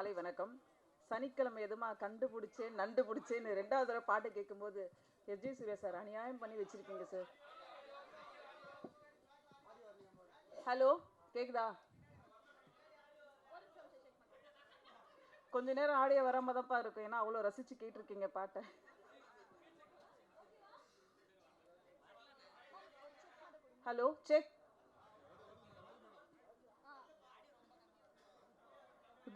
மாலை வணக்கம். சனிக்கிழமை எதுமா கண்டுபிடிச்சேன் நண்டு பிடிச்சேன்னு 2வது தடவை பாட்டு கேட்கும்போது எஸ்ஜி சூர்யா சார் அநியாயம் பண்ணி வச்சிருக்கீங்க சார். ஹலோ, கேக்குதா? கொஞ்ச நேரம் ஆடியோ வராம தான்ப்பா இருக்கும், ஏன்னா அவ்வளோ ரசிச்சு கேட்டிருக்கீங்க பாட்டை. Hello, check.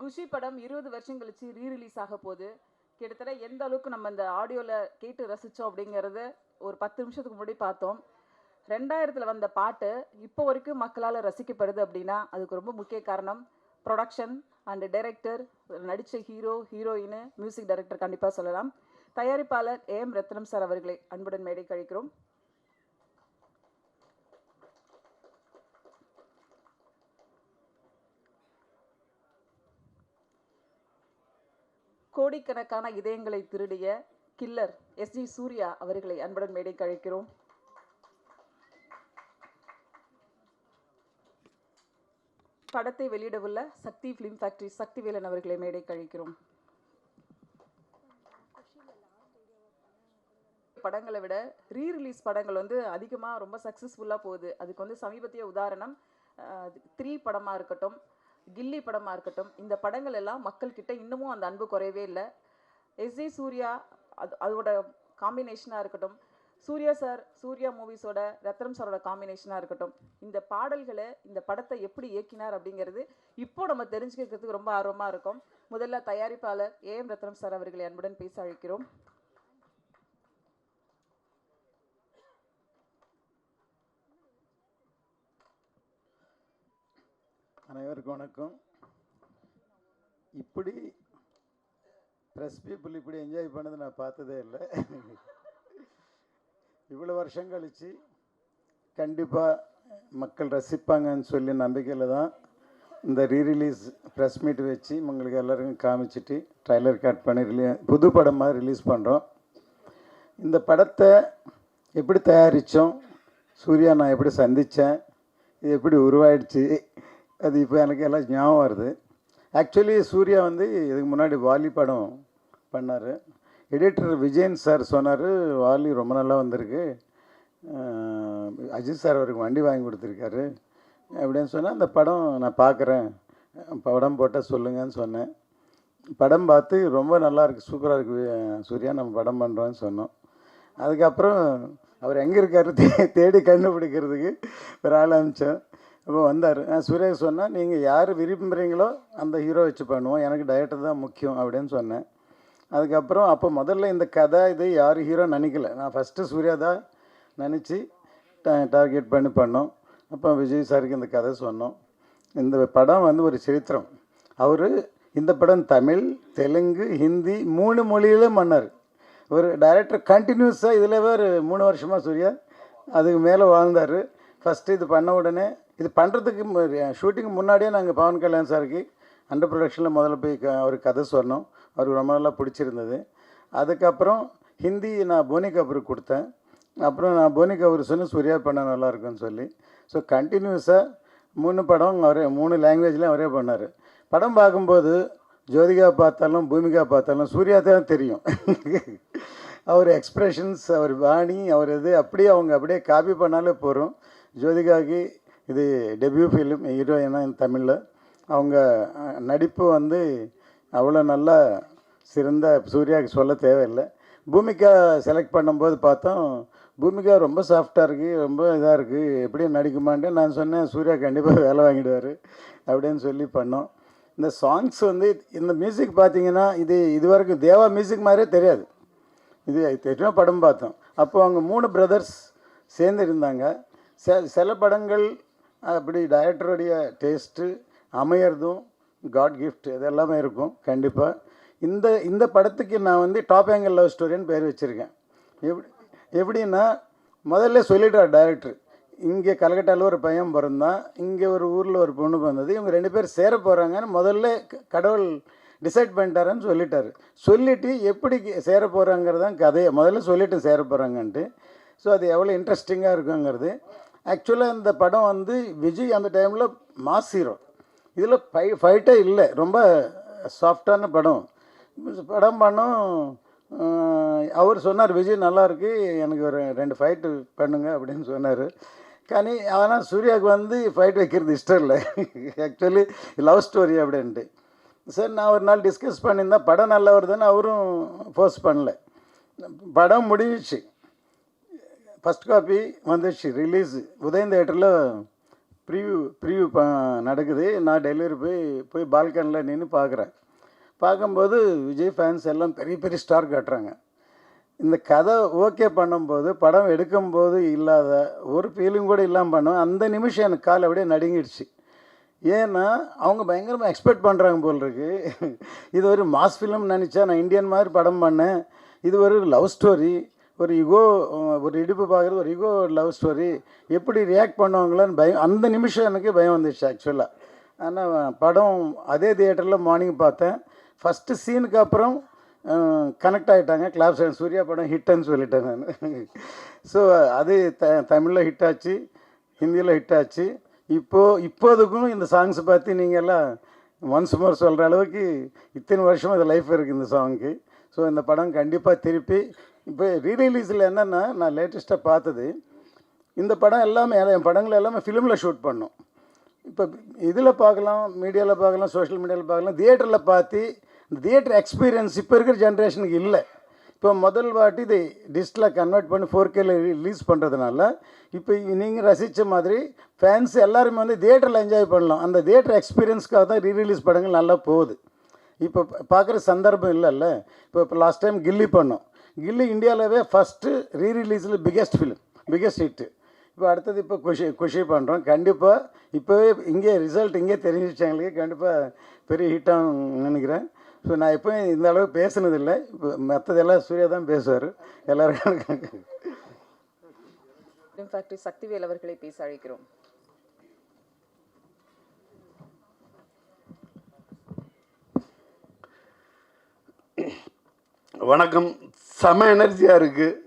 குஷி படம் 20 வருஷம் கழிச்சு ரீரிலீஸ் ஆக போகுது. கிட்டத்தட்ட எந்த அளவுக்கு நம்ம இந்த ஆடியோவில் கேட்டு ரசித்தோம் அப்படிங்கிறத ஒரு 10 நிமிஷத்துக்கு முன்னாடி பார்த்தோம். 2000 வந்த பாட்டு இப்போ வரைக்கும் மக்களால் ரசிக்கப்படுது அப்படின்னா அதுக்கு ரொம்ப முக்கிய காரணம் ப்ரொடக்ஷன் அண்ட் டைரக்டர், நடித்த ஹீரோ ஹீரோயின், மியூசிக் டைரக்டர் கண்டிப்பாக சொல்லலாம். தயாரிப்பாளர் ஏஎம் ரத்னம் சார் அவர்களை அன்புடன் மேடை கழிக்கிறோம். கோடிக்கணக்கான இதயங்களை திருடிய கில்லர் எஸ்ஜி சூர்யா அவர்களை அன்புடன் மேடை கழிக்கிறோம். படத்தை வெளியிடவுள்ள சக்தி ஃபிலிம் ஃபேக்டரி சக்திவேலன் அவர்களை மேடை கழிக்கிறோம். படங்களை விட ரீரிலீஸ் படங்கள் அதிகமாக ரொம்ப சக்ஸஸ்ஃபுல்லாக போகுது. அதுக்கு சமீபத்திய உதாரணம் 3 படமாக இருக்கட்டும், கில்லி படமாக இருக்கட்டும். இந்த படங்கள் எல்லாம் மக்கள்கிட்ட இன்னமும் அந்த அன்பு குறையவே இல்லை. எஸ்ஜே சூர்யா அதோட காம்பினேஷனாக இருக்கட்டும், சூர்யா சார் சூர்யா மூவிஸோட ரத்னம் சாரோட காம்பினேஷனாக இருக்கட்டும், இந்த பாடல்களை இந்த படத்தை எப்படி இயக்கினார் அப்படிங்கிறது இப்போ நம்ம தெரிஞ்சுக்கிறதுக்கு ரொம்ப ஆர்வமாக இருக்கும். முதல்ல தயாரிப்பாளர் ஏஎம் ரத்னம் சார் அவர்களை அன்புடன் பேச அழைக்கிறோம். அனைவருக்கும் வணக்கம். இப்படி ப்ரெஸ் பீப்புள் இப்படி என்ஜாய் பண்ணது நான் பார்த்ததே இல்லை. இவ்வளோ வருஷம் கழித்து கண்டிப்பாக மக்கள் ரசிப்பாங்கன்னு சொல்லி நம்பிக்கையில் தான் இந்த ரீரிலீஸ் ப்ரெஸ் மீட் வச்சு உங்களுக்கு எல்லாருக்கும் காமிச்சிட்டு ட்ரைலர் கட் பண்ணி புது படம் மாதிரி ரிலீஸ் பண்ணுறோம். இந்த படத்தை எப்படி தயாரித்தோம், சூர்யா நான் எப்படி சந்தித்தேன், இது எப்படி உருவாயிடுச்சு, அது இப்போ எனக்கு எல்லாம் ஞாபகம் வருது. ஆக்சுவலி சூர்யா இதுக்கு முன்னாடி வாலி படம் பண்ணார். எடிட்டர் விஜயன் சார் சொன்னார், வாலி ரொம்ப நல்லா வந்திருக்கு, அஜித் சார் அவருக்கு வண்டி வாங்கி கொடுத்துருக்காரு அப்படின்னு சொன்னால் அந்த படம் நான் பார்க்குறேன், படம் போட்டால் சொல்லுங்கன்னு சொன்னேன். படம் பார்த்து ரொம்ப நல்லாயிருக்கு, சூப்பராக இருக்குது சூர்யா, நம்ம படம் பண்ணுறோன்னு சொன்னோம். அதுக்கப்புறம் அவர் எங்கே இருக்கார் தேடி கண்டுபிடிக்கிறதுக்கு ஒரு ஆள் அனுப்பிச்சோம். இப்போ வந்தார். சூர்யா சொன்னால் நீங்கள் யார் விரும்புகிறீங்களோ அந்த ஹீரோ வச்சு பண்ணுவோம், எனக்கு டைரக்டர் தான் முக்கியம் அப்படின்னு சொன்னேன். அதுக்கப்புறம் அப்போ முதல்ல இந்த கதை இது யார் ஹீரோ நினைக்கல, நான் ஃபஸ்ட்டு சூர்யா தான் நினச்சி டார்கெட் பண்ணி பண்ணோம். அப்போ விஜய் சாருக்கு இந்த கதை சொன்னோம். இந்த படம் ஒரு சரித்திரம். அவர் இந்த படம் தமிழ், தெலுங்கு, ஹிந்தி 3 மொழியிலும் பண்ணார். ஒரு டைரக்டர் கண்டினியூஸாக இதில் ஒரு 3 வருஷமாக சூர்யா அதுக்கு மேலே வாழ்ந்தார். ஃபஸ்ட்டு இது பண்ண உடனே இது பண்ணுறதுக்கு ஷூட்டிங்கு முன்னாடியே நாங்கள் பவன் கல்யாண் சாருக்கு அண்டர் ப்ரொடக்ஷனில் முதல்ல போய் அவருக்கு கதை சொன்னோம். அவருக்கு ரொம்ப நல்லா பிடிச்சிருந்தது. அதுக்கப்புறம் ஹிந்தி நான் போனி கபூருக்கு கொடுத்தேன். அப்புறம் நான் போனி கபூர் சொன்னேன் சூர்யா பண்ண நல்லாயிருக்குன்னு சொல்லி. ஸோ கண்டினியூஸாக 3 படம் அவரே 3 லாங்குவேஜ்லேயும் அவரே பண்ணார். படம் பார்க்கும்போது ஜோதிகா பார்த்தாலும் பூமிகா பார்த்தாலும் சூர்யா தான் தெரியும். அவர் எக்ஸ்ப்ரெஷன்ஸ், அவர் பாணி, அவர் இது அப்படியே அவங்க அப்படியே காப்பி பண்ணாலே போகிறோம். ஜோதிகாவுக்கு இது டெபியூ ஃபிலிம் ஹீரோயினாக தமிழில். அவங்க நடிப்பு அவ்வளோ நல்லா சிறந்த, சூர்யாவுக்கு சொல்ல தேவையில்லை. பூமிகா செலக்ட் பண்ணும்போது பார்த்தோம், பூமிகா ரொம்ப சாஃப்டாக இருக்குது, ரொம்ப இதாக இருக்குது, எப்படியும் நடிக்குமான்ட்டு நான் சொன்னேன் சூர்யா கண்டிப்பாக வேலை வாங்கிடுவார் அப்படின்னு சொல்லி பண்ணோம். இந்த சாங்ஸ் இந்த மியூசிக் பார்த்திங்கன்னா இது வரைக்கும் தேவா மியூசிக் மாதிரியே தெரியாது. இது தெரியும் படம் பார்த்தோம். அப்போது அவங்க 3 பிரதர்ஸ் சேர்ந்து இருந்தாங்க. சில படங்கள் அப்படி டைரக்டருடைய டேஸ்ட்டு அமையறதும் காட் கிஃப்ட் இதெல்லாமே இருக்கும் கண்டிப்பாக. இந்த படத்துக்கு நான் டாப் ஆங்கிள் லவ் ஸ்டோரின்னு பேர் வச்சுருக்கேன். எப்படின்னா முதல்ல சொல்லிட்டார் டைரக்டர், இங்கே கல்கட்டாவில் ஒரு பையன் பிறந்தான், இங்கே ஒரு ஊரில் ஒரு பொண்ணு பிறந்தது, இவங்க 2 பேர் சேர போகிறாங்கன்னு முதல்ல கடவுள் டிசைட் பண்ணிட்டாருன்னு சொல்லிட்டார். சொல்லிவிட்டு எப்படி சேர போகிறாங்கிறதான் கதையை முதல்ல சொல்லிவிட்டு சேர போகிறாங்கன்ட்டு. ஸோ அது எவ்வளோ இன்ட்ரெஸ்டிங்காக இருக்குங்கிறது. ஆக்சுவலாக இந்த படம் விஜய் அந்த டைமில் மாஸ் ஹீரோ. இதில் ஃபைட்டே இல்லை, ரொம்ப சாஃப்டான படம். படம் பண்ணோம். அவர் சொன்னார், விஜய் நல்லா இருக்கு, எனக்கு ஒரு 2 ஃபைட்டு பண்ணுங்க அப்படின்னு சொன்னார். ஆனால் சூர்யாவுக்கு வந்து ஃபைட் வைக்கிறது இஷ்டம் இல்லை. ஆக்சுவலி லவ் ஸ்டோரி அப்படின்ட்டு. சரி, நான் ஒரு நாள் டிஸ்கஸ் பண்ணியிருந்தேன், படம் நல்லா வருதுன்னு அவரும் ஃபோர்ஸ் பண்ணல. படம் முடிஞ்சிச்சு, ஃபஸ்ட் காப்பி வந்துடுச்சு, ரிலீஸ் உதயம் தேட்டரில் ப்ரிவ்யூ நடக்குது. நான் டெலிவரி போய் பால்கனியில் நின்று பார்க்குறேன். பார்க்கும்போது விஜய் ஃபேன்ஸ் எல்லாம் பெரிய பெரிய ஸ்டார் காட்டுறாங்க. இந்த கதை ஓகே பண்ணும்போது, படம் எடுக்கும்போது இல்லாத ஒரு ஃபீலிங் கூட இல்லாமல் பண்ணோம். அந்த நிமிஷம் எனக்கு கால் அப்படியே நடுங்கிடுச்சு. ஏன்னா அவங்க பயங்கரமாக எக்ஸ்பெக்ட் பண்ணுறாங்க போல் இருக்கு. இது ஒரு மாஸ் ஃபிலிம் நினச்சா, நான் இந்தியன் மாதிரி படம் பண்ணேன், இது ஒரு லவ் ஸ்டோரி, ஒரு ஈகோ, ஒரு இடுப்பு பார்க்குறது ஒரு ஈகோ லவ் ஸ்டோரி, எப்படி ரியாக்ட் பண்ணுவாங்களான்னு பயம். அந்த நிமிஷம் எனக்கு பயம் வந்துடுச்சு ஆக்சுவலாக. ஆனால் படம் அதே தியேட்டரில் மார்னிங் பார்த்தேன். ஃபஸ்ட்டு சீனுக்கு அப்புறம் கனெக்ட் ஆகிட்டாங்க, கிளாப்ஸ். சூர்யா படம் ஹிட்டுன்னு சொல்லிட்டேன் நான். ஸோ அது தமிழில் ஹிட் ஆச்சு, ஹிந்தியில் ஹிட் ஆச்சு. இப்போதுக்கும் இந்த சாங்ஸ் பார்த்து நீங்கள் எல்லாம் ஒன்ஸ் மோர் சொல்கிற அளவுக்கு இத்தனை வருஷம் இது லைஃப் இருக்குது இந்த சாங்க்கு. ஸோ இந்த படம் கண்டிப்பாக திருப்பி இப்போ ரீரிலீஸில் என்னென்னா, நான் லேட்டஸ்ட்டாக பார்த்தது, இந்த படம் எல்லாமே, என் படங்கள் எல்லாமே ஃபிலிமில் ஷூட் பண்ணோம். இப்போ இதில் பார்க்கலாம், மீடியாவில் பார்க்கலாம், சோஷியல் மீடியாவில் பார்க்கலாம், தியேட்டரில் பார்த்து இந்த தியேட்டர் எக்ஸ்பீரியன்ஸ் இப்போ இருக்கிற ஜென்ரேஷனுக்கு இல்லை. இப்போ முதல் வாட்டி இதை டிஜிட்டலாக கன்வெர்ட் பண்ணி 4Kல ரிலீஸ் பண்ணுறதுனால இப்போ நீங்கள் ரசித்த மாதிரி ஃபேன்ஸ் எல்லாருமே வந்து தியேட்டரில் என்ஜாய் பண்ணலாம். அந்த தியேட்டர் எக்ஸ்பீரியன்ஸ்க்காக தான் ரீரிலீஸ் படங்கள் நல்லா போகுது. இப்போ பார்க்குற சந்தர்ப்பம் இல்லைல்ல. இப்போ லாஸ்ட் டைம் கில்லி பண்ணோம். கில்லி இந்தியாவிலவே ஃபஸ்ட்டு ரீரிலீஸில் பிக்கெஸ்ட் ஹிட்டு. இப்போ அடுத்தது இப்போ குஷி பண்ணுறோம். கண்டிப்பாக இப்போவே இங்கே ரிசல்ட் இங்கே தெரிஞ்சிச்சு எங்களுக்கு. கண்டிப்பாக பெரிய ஹிட்டாக நினைக்கிறேன். ஸோ நான் எப்போயும் இந்த அளவு பேசுனதில்லை. இப்போ மற்றதெல்லாம் சூர்யா தான் பேசுவார் எல்லாருக்கும். ஃபிலிம் ஃபேக்டரி சக்திவேல் அவர்களை பேச அழைக்கிறோம். வணக்கம். செம எனர்ஜியாக இருக்குது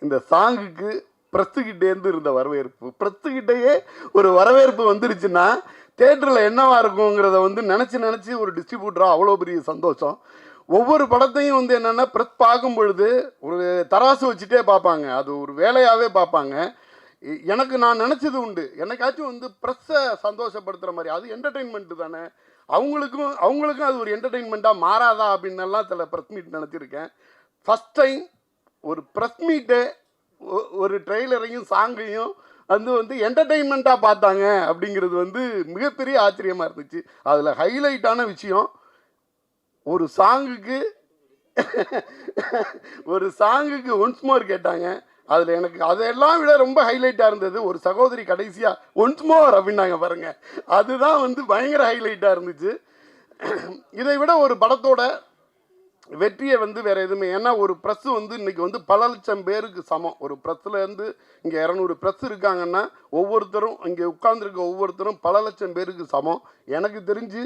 இந்த சாங்குக்கு ப்ரெஸ்ஸுக்கிட்டேருந்து இருந்த வரவேற்பு. ப்ரெஸ்ஸுக்கிட்டேயே ஒரு வரவேற்பு வந்துருச்சுன்னா தேட்டரில் என்னவா இருக்குங்கிறத வந்து நினச்சி ஒரு டிஸ்ட்ரிபியூட்டராக அவ்வளோ பெரிய சந்தோஷம். ஒவ்வொரு படத்தையும் வந்து என்னென்னா, ப்ரெஸ் பார்க்கும் பொழுது ஒரு தராசு வச்சுட்டே பார்ப்பாங்க, அது ஒரு வேலையாகவே பார்ப்பாங்க. நான் நினச்சது உண்டு, என்னைக்காச்சும் வந்து ப்ரெஸ்ஸை சந்தோஷப்படுத்துகிற மாதிரி, அது என்டர்டெயின்மெண்ட்டு தானே, அவங்களுக்கும் அது ஒரு என்டர்டெயின்மெண்ட்டாக மாறாதா அப்படின்னெல்லாம் சில ப்ரெஸ் மீட் நினச்சிருக்கேன். ஃபஸ்ட் டைம் ஒரு ப்ரெஸ் மீட்டை ஒரு ட்ரெய்லரையும் சாங்கையும் வந்து என்டர்டெயின்மெண்ட்டாக பார்த்தாங்க அப்படிங்கிறது வந்து மிகப்பெரிய ஆச்சரியமாக இருந்துச்சு. அதில் ஹைலைட்டான விஷயம், ஒரு சாங்குக்கு ஒன்ஸ் மோர் கேட்டாங்க. அதில் எனக்கு அதெல்லாம் விட ரொம்ப ஹைலைட்டாக இருந்தது, ஒரு சகோதரி கடைசியாக ஒன்ஸ் மோர் அப்படின்னாங்க பாருங்க, அதுதான் வந்து பயங்கர ஹைலைட்டாக இருந்துச்சு. இதை விட ஒரு படத்தோட வெற்றியை வந்து வேறு எதுவுமே, ஏன்னா ஒரு ப்ரெஸ்ஸு வந்து இன்றைக்கி வந்து பல லட்சம் பேருக்கு சமம். ஒரு ப்ரெஸ்ஸுலேருந்து இங்கே 200 ப்ரெஸ் இருக்காங்கன்னா ஒவ்வொருத்தரும் இங்கே உட்கார்ந்துருக்க ஒவ்வொருத்தரும் பல லட்சம் பேருக்கு சமம். எனக்கு தெரிஞ்சு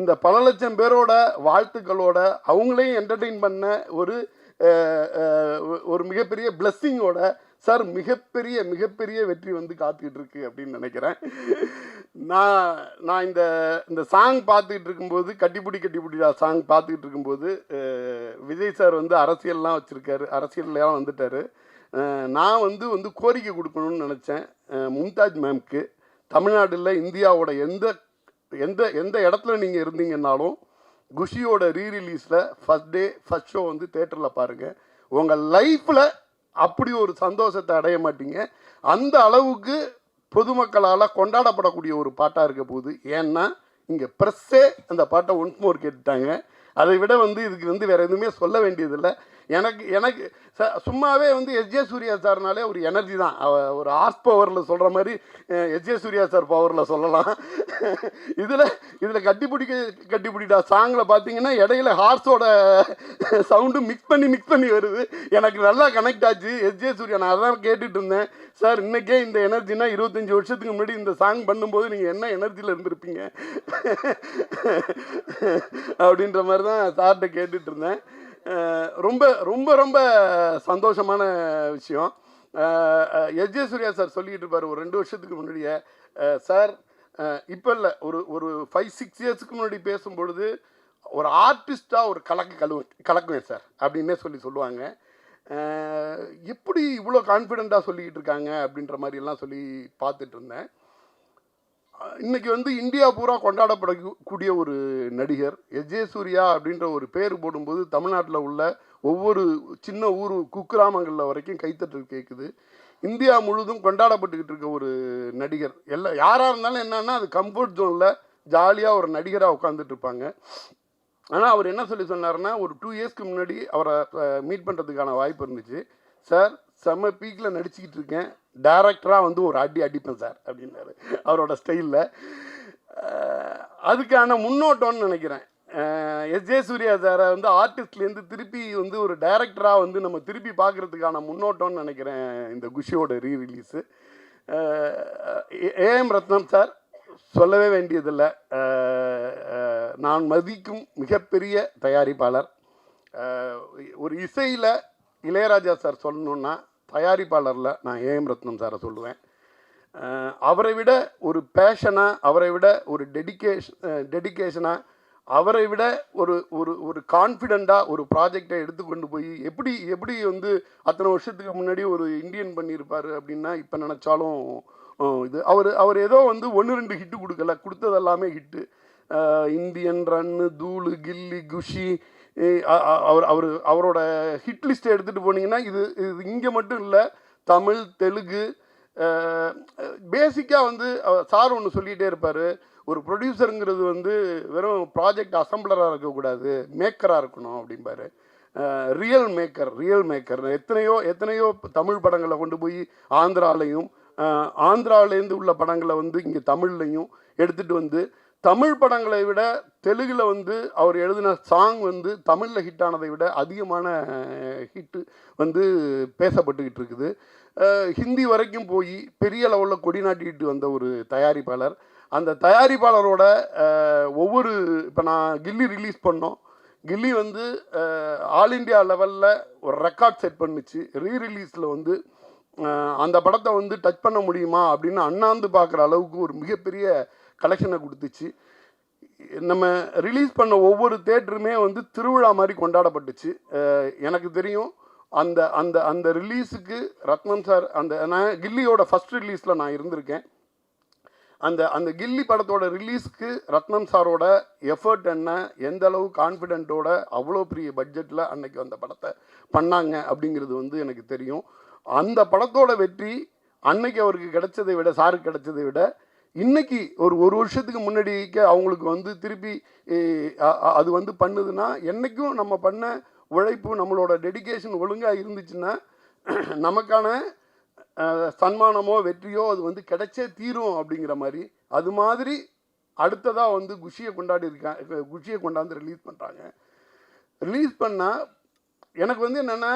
இந்த பல லட்சம் பேரோட வாழ்த்துக்களோட அவங்களையும் என்டர்டெயின் பண்ண ஒரு மிகப்பெரிய பிளெஸ்ஸிங்கோட சார் மிகப்பெரிய வெற்றி வந்து காத்துக்கிட்டு இருக்கு அப்படின்னு நினைக்கிறேன். நான் இந்த சாங் பார்த்துக்கிட்டு இருக்கும்போது, கட்டிப்பிடிடா சாங் பார்த்துக்கிட்டு இருக்கும்போது, விஜய் சார் வந்து அரசியல்லாம் வச்சுருக்காரு, அரசியல்லாம் வந்துட்டார். நான் வந்து கோரிக்கை கொடுக்கணும்னு நினச்சேன் மும்தாஜ் மேம்க்கு. தமிழ்நாட்டில் இந்தியாவோட எந்த இடத்துல நீங்கள் இருந்தீங்கன்னாலும் குஷியோட ரீரிலீஸில் ஃபஸ்ட் ஷோ வந்து தேட்டரில் பாருங்கள். உங்கள் லைஃப்பில் அப்படி ஒரு சந்தோஷத்தை அடைய மாட்டீங்க. அந்த அளவுக்கு பொதுமக்களால் கொண்டாடப்படக்கூடிய ஒரு பாட்டாக இருக்க போகுது. ஏன்னா இங்கே ப்ரெஸ்ஸே அந்த பாட்டை ஒன்ஸ் மோர் கேட்டுட்டாங்க. அதை விட வந்து இதுக்கு வந்து வேறு எதுவுமே சொல்ல வேண்டியதில்லை. எனக்கு சும்மாவே வந்து எஸ்ஜே சூர்யா சார்னாலே ஒரு எனர்ஜி தான். ஒரு ஹார்ஸ் பவரில் சொல்கிற மாதிரி எஸ்ஜே சூர்யா சார் பவரில் சொல்லலாம். இதில் கட்டிப்பிடிடா சாங்கில் பார்த்தீங்கன்னா இடையில ஹார்ஸோட சவுண்டு மிக்ஸ் பண்ணி வருது. எனக்கு நல்லா கனெக்ட் ஆச்சு எஸ்ஜே சூர்யா. நான் அதான் கேட்டுட்டு இருந்தேன், சார் இன்றைக்கே இந்த எனர்ஜினா 25 வருஷத்துக்கு முன்னாடி இந்த சாங் பண்ணும்போது நீங்கள் என்ன எனர்ஜியில் இருந்திருப்பீங்க அப்படின்ற மாதிரி தான் சார்கிட்ட கேட்டுட்டு இருந்தேன். ரொம்ப ரொம்ப ரொம்ப சந்தோஷமான விஷயம். எஸ்ஜே சூர்யா சார் சொல்லிக்கிட்டு இருப்பார் ஒரு 2 வருஷத்துக்கு முன்னாடியே, சார் இப்போ இல்லை, ஒரு 5-6 இயர்ஸ்க்கு முன்னாடி பேசும்பொழுது ஒரு ஆர்டிஸ்டாக ஒரு கலக்குவேன் சார் அப்படின்னே சொல்லுவாங்க. எப்படி இவ்வளோ கான்ஃபிடெண்ட்டாக சொல்லிக்கிட்டு இருக்காங்க அப்படின்ற மாதிரிலாம் சொல்லி பார்த்துட்டு இருந்தேன். இன்னைக்கு வந்து இந்தியா பூரா கொண்டாடப்படக்கூடிய ஒரு நடிகர் எஸ்.ஜே. சூர்யா அப்படின்ற ஒரு பேர் போடும்போது தமிழ்நாட்டில் உள்ள ஒவ்வொரு சின்ன ஊர் குக்கிராமங்களில் வரைக்கும் கைத்தட்டல் கேட்குது. இந்தியா முழுதும் கொண்டாடப்பட்டுக்கிட்டு இருக்க ஒரு நடிகர். யாராக இருந்தாலும் என்னன்னா அது கம்ஃபர்ட் ஜோனில் ஜாலியாக ஒரு நடிகராக உட்காந்துட்டு இருப்பாங்க. ஆனால் அவர் என்ன சொன்னார்னா, ஒரு 2 இயர்ஸ்க்கு முன்னாடி அவரை மீட் பண்ணுறதுக்கான வாய்ப்பு இருந்துச்சு. சார் செம்ம பீக்கில் நடிச்சுக்கிட்டு இருக்கேன், டைரக்டராக வந்து ஒரு அடிப்பேன் சார் அப்படின்னாரு அவரோட ஸ்டைலில். அதுக்கான முன்னோட்டம்னு நினைக்கிறேன். எஸ்.ஜே. சூர்யா சாரை வந்து ஆர்டிஸ்ட்லேருந்து திருப்பி வந்து ஒரு டைரக்டராக வந்து நம்ம திருப்பி பார்க்குறதுக்கான முன்னோட்டம்னு நினைக்கிறேன் இந்த குஷியோட ரீரிலீஸு. ஏஎம் ரத்னம் சார் சொல்லவே வேண்டியதில்லை. நான் மதிக்கும் மிகப்பெரிய தயாரிப்பாளர். ஒரு இசையில் இளையராஜா சார் சொல்லணுன்னா தயாரிப்பாளரில் நான் ஏஎம் ரத்னம் சாரை சொல்லுவேன். அவரை விட ஒரு பேஷனாக, அவரை விட ஒரு டெடிக்கேஷனாக, அவரை விட ஒரு ஒரு ஒரு கான்ஃபிடெண்ட்டாக ஒரு ப்ராஜெக்டை எடுத்துக்கொண்டு போய் எப்படி வந்து அத்தனை வருஷத்துக்கு முன்னாடி ஒரு இந்தியன் பண்ணியிருப்பார் அப்படின்னா இப்போ நினச்சாலும் இது அவர் ஏதோ வந்து 1-2 ஹிட்டு கொடுக்கல, கொடுத்தது எல்லாமே ஹிட்டு. இந்தியன், ரன்னு, தூளு, கில்லி, குஷி, அவரோட ஹிட் லிஸ்ட்டை எடுத்துகிட்டு போனீங்கன்னா இது இங்கே மட்டும் இல்லை, தமிழ், தெலுங்கு. பேசிக்காக வந்து சார் ஒன்று சொல்லிகிட்டே இருப்பார், ஒரு ப்ரொடியூசருங்கிறது வந்து வெறும் ப்ராஜெக்ட் அசம்பிளராக இருக்கக்கூடாது, மேக்கராக இருக்கணும் அப்படிம்பாரு. ரியல் மேக்கர் எத்தனையோ தமிழ் படங்களை கொண்டு போய் ஆந்திராவிலேருந்து உள்ள படங்களை வந்து இங்கே தமிழ்லையும் எடுத்துகிட்டு வந்து, தமிழ் படங்களை விட தெலுங்கில் வந்து அவர் எழுதின சாங் வந்து தமிழில் ஹிட் ஆனதை விட அதிகமான ஹிட்டு வந்து பேசப்பட்டுக்கிட்டு இருக்குது. ஹிந்தி வரைக்கும் போய் பெரிய லெவலில் கொடி நாட்டிக்கிட்டு வந்த ஒரு தயாரிப்பாளர். அந்த தயாரிப்பாளரோட இப்போ நான் கில்லி ரிலீஸ் பண்ணோம். கில்லி வந்து ஆல் இண்டியா லெவலில் ஒரு ரெக்கார்ட் செட் பண்ணுச்சு. ரீரிலீஸில் வந்து அந்த படத்தை வந்து டச் பண்ண முடியுமா அப்படின்னு அண்ணாந்து பார்க்குற அளவுக்கு ஒரு மிகப்பெரிய கலெக்ஷனை கொடுத்துச்சு. நம்ம ரிலீஸ் பண்ண ஒவ்வொரு தேட்டருமே வந்து திருவிழா மாதிரி கொண்டாடப்பட்டுச்சு. எனக்கு தெரியும் அந்த அந்த அந்த ரிலீஸுக்கு ரத்னம் சார், நான் கில்லியோட ஃபஸ்ட் ரிலீஸில் நான் இருந்திருக்கேன். அந்த கில்லி படத்தோட ரிலீஸ்க்கு ரத்னம் சாரோட எஃபர்ட் என்ன, எந்த அளவு கான்ஃபிடென்ட்டோட அவ்வளோ பெரிய பட்ஜெட்டில் அன்னைக்கு அந்த படத்தை பண்ணாங்க அப்படிங்கிறது வந்து எனக்கு தெரியும். அந்த படத்தோட வெற்றி அன்னைக்கு அவருக்கு கிடைச்சதை விட, சாருக்கு கிடைச்சதை விட, இன்னைக்கு ஒரு வருஷத்துக்கு முன்னாடிக்கு அவங்களுக்கு வந்து திருப்பி அது வந்து பண்ணுதுன்னா, என்றைக்கும் நம்ம பண்ண உழைப்பு, நம்மளோட டெடிக்கேஷன் ஒழுங்காக இருந்துச்சுன்னா நமக்கான சன்மானமோ வெற்றியோ அது வந்து கிடைச்சே தீரும் அப்படிங்கிற மாதிரி. அது மாதிரி அடுத்ததாக வந்து குஷியை கொண்டாந்து ரிலீஸ் பண்ணுறாங்க. ரிலீஸ் பண்ணால் எனக்கு வந்து என்னென்னா,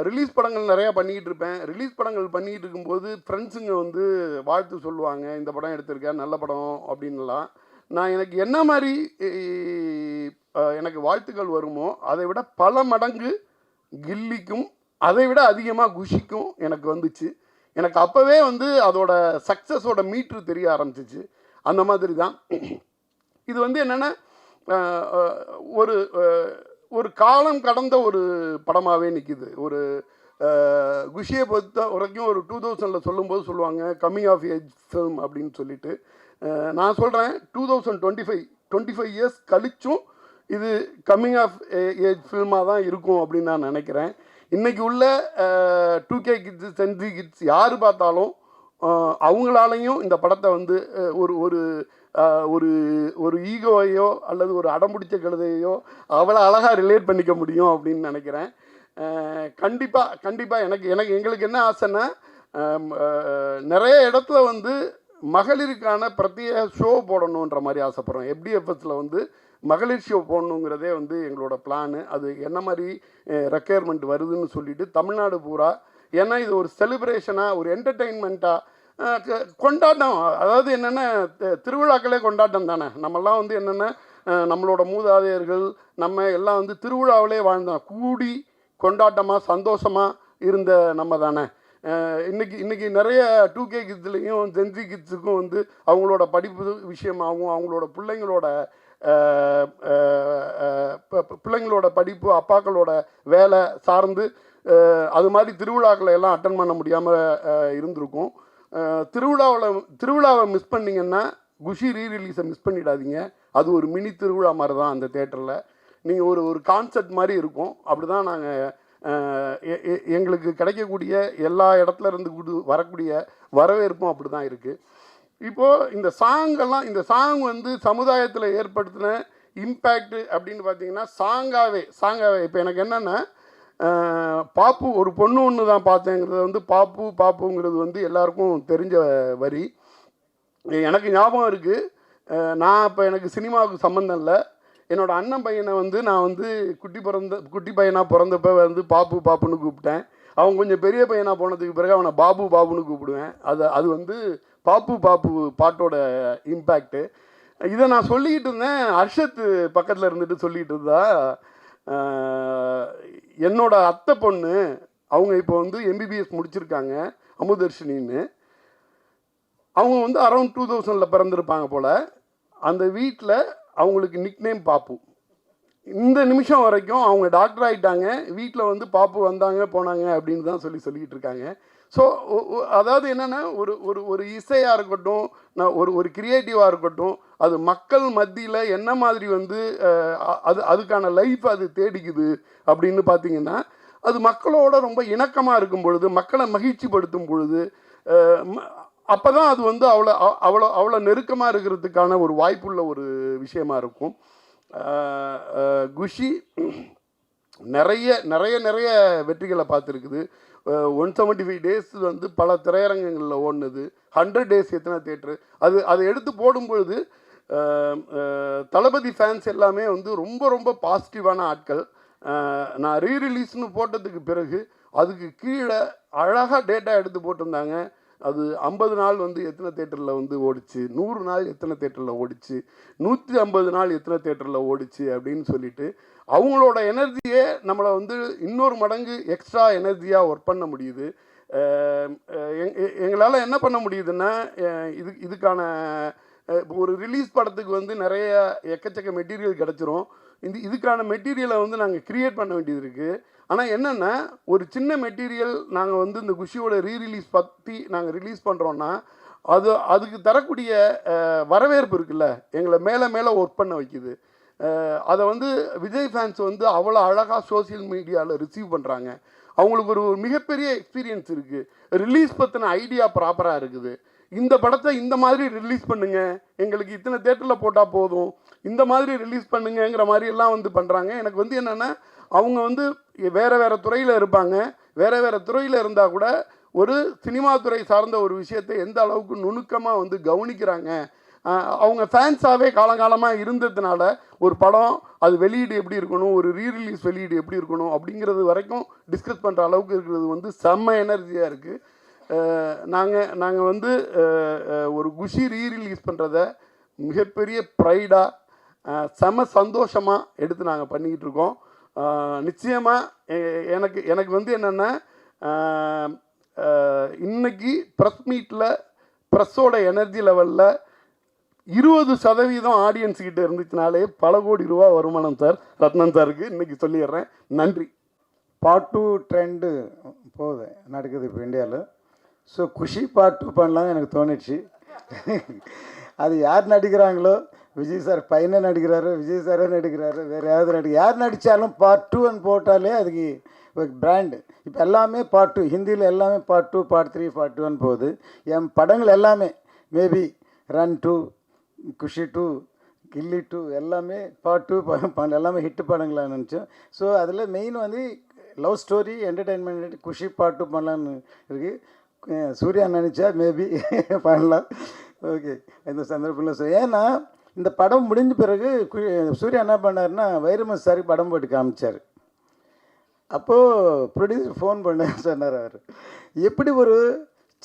ரிலீஸ் படங்கள் நிறையா பண்ணிக்கிட்டு இருப்பேன். ரிலீஸ் படங்கள் பண்ணிக்கிட்டு இருக்கும்போது ஃப்ரெண்ட்ஸுங்க வந்து வாழ்த்து சொல்லுவாங்க, இந்த படம் எடுத்திருக்கேன், நல்ல படம் அப்படின்லாம். நான் எனக்கு என்ன மாதிரி எனக்கு வாழ்த்துக்கள் வருமோ அதை விட பல மடங்கு கில்லிக்கும், அதை விட அதிகமாக குஷிக்கும் எனக்கு வந்துச்சு. எனக்கு அப்போவே வந்து அதோட சக்ஸஸோட மீட்ரு தெரிய ஆரம்பிச்சிச்சு. அந்த மாதிரி தான் இது வந்து என்னென்னா, ஒரு ஒரு காலம் கடந்த ஒரு படமாகவே நிற்கிது. ஒரு குஷியை பொறுத்த வரைக்கும் ஒரு 2000 சொல்லும்போது சொல்லுவாங்க கம்மிங் ஆஃப் ஏஜ் ஃபில்ம் அப்படின்னு சொல்லிட்டு. நான் சொல்கிறேன் 2025 இயர்ஸ் கழிச்சும் இது கம்மிங் ஆஃப் ஏஜ் ஃபில்மாக தான் இருக்கும் அப்படின்னு நான் நினைக்கிறேன். இன்றைக்கி உள்ள 2K கிட்ஸு, சென்சி கிட்ஸ் யார் பார்த்தாலும் அவங்களாலையும் இந்த படத்தை வந்து ஒரு ஒரு ஒரு ஒரு ஈகோவையோ அல்லது ஒரு அடம்பிடிச்ச கழுதையோ அவ்வளோ அழகாக ரிலேட் பண்ணிக்க முடியும் அப்படின்னு நினைக்கிறேன். கண்டிப்பாக எங்களுக்கு என்ன ஆசைன்னா, நிறைய இடத்துல வந்து மகளிருக்கான பிரத்யேக ஷோ போடணுன்ற மாதிரி ஆசைப்படுறோம். FDFSல வந்து மகளிர் ஷோ போடணுங்கிறதே வந்து எங்களோட பிளானு. அது என்ன மாதிரி ரெக்குயர்மெண்ட் வருதுன்னு சொல்லிட்டு தமிழ்நாடு பூரா, ஏன்னா இது ஒரு செலிப்ரேஷனாக, ஒரு என்டர்டெயின்மெண்ட்டாக, கொண்டாட்டம். அதாவது என்னென்னா, திருவிழாக்களே கொண்டாட்டம் தானே. நம்மெல்லாம் வந்து என்னென்னா, நம்மளோட மூதாதையர்கள் நம்ம எல்லாம் வந்து திருவிழாவிலே வாழ்ந்தோம். கூடி கொண்டாட்டமாக சந்தோஷமாக இருந்த நம்ம தானே. இன்னைக்கு நிறைய 2K கிட்ஸ்லையும் ஜென்சி கிட்ஸுக்கும் வந்து அவங்களோட படிப்பு விஷயமாகவும் அவங்களோட பிள்ளைங்களோட படிப்பு அப்பாக்களோட வேலை சார்ந்து அது மாதிரி திருவிழாக்களை எல்லாம் அட்டன் பண்ண முடியாமல் இருந்திருக்கும். திருவிழாவை மிஸ் பண்ணிங்கன்னா குஷி ரீரிலீஸை மிஸ் பண்ணிடாதீங்க. அது ஒரு மினி திருவிழா மாதிரி தான் அந்த தேட்டரில். நீங்கள் ஒரு கான்செப்ட் மாதிரி இருக்கும். அப்படி தான் நாங்கள் எங்களுக்கு கிடைக்கக்கூடிய எல்லா இடத்துல இருந்து வரக்கூடிய வரவேற்பும் அப்படி தான் இருக்குது. இப்போது இந்த சாங் வந்து சமுதாயத்தில் ஏற்படுத்தின இம்பேக்ட் அப்படின்னு பார்த்தீங்கன்னா சாங்காகவே இப்போ எனக்கு என்னென்னா பாப்பு ஒரு பொண்ணு ஒன்று தான் பார்த்தேங்கிறது வந்து பாப்புங்கிறது வந்து எல்லாருக்கும் தெரிஞ்ச வரி. எனக்கு ஞாபகம் இருக்குது, நான் இப்போ எனக்கு சினிமாவுக்கு சம்மந்தம் இல்லை. என்னோடய அண்ணன் பையனை வந்து நான் வந்து குட்டி பையனாக பிறந்தப்போ வந்து பாப்புன்னு கூப்பிட்டேன். அவன் கொஞ்சம் பெரிய பையனாக போனதுக்கு பிறகு அவனை பாபுன்னு கூப்பிடுவேன். அது வந்து பாப்பு பாட்டோட இம்பேக்ட்டு. இதை நான் சொல்லிக்கிட்டு இருந்தேன். அர்ஷத் பக்கத்தில் இருந்துட்டு சொல்லிகிட்டு இருந்தா, என்னோட அத்தை பொண்ணு அவங்க இப்போ வந்து MBBS முடிச்சிருக்காங்க, அமுதர்ஷினின்னு. அவங்க வந்து அரௌண்ட் 2000 பிறந்திருப்பாங்க போல். அந்த வீட்டில் அவங்களுக்கு நிக்நேம் பாப்பு. இந்த நிமிஷம் வரைக்கும் அவங்க டாக்டர் ஆகிட்டாங்க, வீட்டில் வந்து பாப்பு வந்தாங்க போனாங்க அப்படின்னு தான் சொல்லிக்கிட்டு இருக்காங்க. ஸோ அதாவது என்னென்னா ஒரு இசையாக இருக்கட்டும், ஒரு கிரியேட்டிவாக இருக்கட்டும், அது மக்கள் மத்தியில் என்ன மாதிரி வந்து அதுக்கான லைஃப் அது தேடிக்குது அப்படின்னு பார்த்தீங்கன்னா, அது மக்களோட ரொம்ப இணக்கமாக இருக்கும் பொழுது, மக்களை மகிழ்ச்சிப்படுத்தும் பொழுது, அப்போ தான் அது வந்து அவ்வளோ நெருக்கமாக இருக்கிறதுக்கான ஒரு வாய்ப்புள்ள ஒரு விஷயமா இருக்கும். குஷி நிறைய நிறைய நிறைய வெற்றிகளை பார்த்துருக்குது. 175 டேஸ் வந்து பல திரையரங்கங்களில் ஓடுனது. 100 டேஸ் எத்தனை தேட்டரு, அதை எடுத்து போடும்பொழுது தளபதி ஃபேன்ஸ் எல்லாமே வந்து ரொம்ப ரொம்ப பாசிட்டிவான ஆட்கள். நான் ரீரிலீஸ்னு போட்டதுக்கு பிறகு அதுக்கு கீழே அழகாக டேட்டா எடுத்து போட்டிருந்தாங்க. அது 50 நாள் வந்து எத்தனை தேட்டரில் வந்து ஓடிச்சு, 100 நாள் எத்தனை தேட்டரில் ஓடிச்சு, 150 நாள் எத்தனை தேட்டரில் ஓடிச்சு அப்படின்னு சொல்லிட்டு அவங்களோட எனர்ஜியே நம்மளை வந்து இன்னொரு மடங்கு எக்ஸ்ட்ரா எனர்ஜியாக ஒர்க் பண்ண முடியுது. எங்களால் என்ன பண்ண முடியுதுன்னா, இதுக்கான ஒரு ரிலீஸ் படத்துக்கு வந்து நிறைய எக்கச்சக்க மெட்டீரியல் கிடச்சிரும். இதுக்கான மெட்டீரியலை வந்து நாங்கள் க்ரியேட் பண்ண வேண்டியது இருக்குது. ஆனால் என்னென்னா, ஒரு சின்ன மெட்டீரியல் நாங்கள் வந்து இந்த குஷியோட ரீரிலீஸ் பற்றி நாங்கள் ரிலீஸ் பண்ணுறோன்னா அதுக்கு தரக்கூடிய வரவேற்பு இருக்குல்ல, எங்களை மேலே ஒர்க் பண்ண வைக்குது. அதை வந்து விஜய் ஃபேன்ஸ் வந்து அவ்வளோ அழகாக சோசியல் மீடியாவில் ரிசீவ் பண்ணுறாங்க. அவங்களுக்கு ஒரு மிகப்பெரிய எக்ஸ்பீரியன்ஸ் இருக்குது. ரிலீஸ் பற்றின ஐடியா ப்ராப்பராக இருக்குது. இந்த படத்தை இந்த மாதிரி ரிலீஸ் பண்ணுங்க, எங்களுக்கு இத்தனை தேட்டரில் போட்டால் போதும், இந்த மாதிரி ரிலீஸ் பண்ணுங்கிற மாதிரி எல்லாம் வந்து பண்ணுறாங்க. எனக்கு வந்து என்னென்னா, அவங்க வந்து வேறு துறையில் இருப்பாங்க. வேறு துறையில் இருந்தால் கூட ஒரு சினிமா துறை சார்ந்த ஒரு விஷயத்தை எந்த அளவுக்கு நுணுக்கமாக வந்து கவனிக்கிறாங்க. அவங்க ஃபேன்ஸாகவே காலங்காலமாக இருந்ததுனால ஒரு படம் அது வெளியீடு எப்படி இருக்கணும், ஒரு ரீரிலீஸ் வெளியீடு எப்படி இருக்கணும் அப்படிங்கிறது வரைக்கும் டிஸ்கஸ் பண்ணுற அளவுக்கு இருக்கிறது வந்து செம்ம எனர்ஜியாக இருக்குது. நாங்கள் வந்து ஒரு குஷி ரீரிலீஸ் பண்ணுறத மிகப்பெரிய ப்ரைடாக செம சந்தோஷமாக எடுத்து நாங்கள் பண்ணிக்கிட்டு இருக்கோம். நிச்சயமாக எனக்கு வந்து என்னென்னா, இன்னைக்கு ப்ரெஸ் மீட்டில் ப்ரெஸ்ஸோட எனர்ஜி லெவலில் 20% ஆடியன்ஸுக்கிட்ட இருந்துச்சுனாலே பல கோடி ரூபா வருமானம் சார், ரத்னன் சாருக்கு இன்றைக்கி சொல்லிடுறேன். நன்றி. பார்ட் 2 ட்ரெண்டு போகுது நடக்குது இப்போ இந்தியாவில். ஸோ குஷி பார்ட் 2 பண்ணலாம்னு எனக்கு தோணுச்சு. அது யார் நடிக்கிறாங்களோ, விஜய் சார் பையனே நடிக்கிறாரு, விஜய் சாரே நடிக்கிறாரு, வேறு யார் நடித்தாலும் பார்ட் 2 போட்டாலே அதுக்கு ஒரு பிராண்டு. இப்போ எல்லாமே பார்ட் 2, ஹிந்தியில் எல்லாமே பார்ட் 2, பார்ட் 3, பார்ட் 2 போகுது. என் படங்கள் எல்லாமே மேபி ரன் 2, குஷி 2, கில்லி 2 எல்லாமே பார்ட் 2 எல்லாமே ஹிட்டு படங்களாக நினச்சோம். ஸோ அதில் மெயின் வந்து லவ் ஸ்டோரி, என்டர்டெயின்மெண்ட், குஷி பார்ட் 2 பண்ணலான்னு இருக்குது. சூர்யா நினச்சா மேபி பண்ணலாம். ஓகே, இந்த சந்தர்ப்பத்தில் ஏன்னா இந்த படம் முடிஞ்ச பிறகு சூர்யா என்ன பண்ணாருன்னா வைரமுத்து சாருக்கு படம் போட்டு காமிச்சார். அப்போது ப்ரொடியூசர் ஃபோன் பண்ண சொன்னார். அவர் எப்படி ஒரு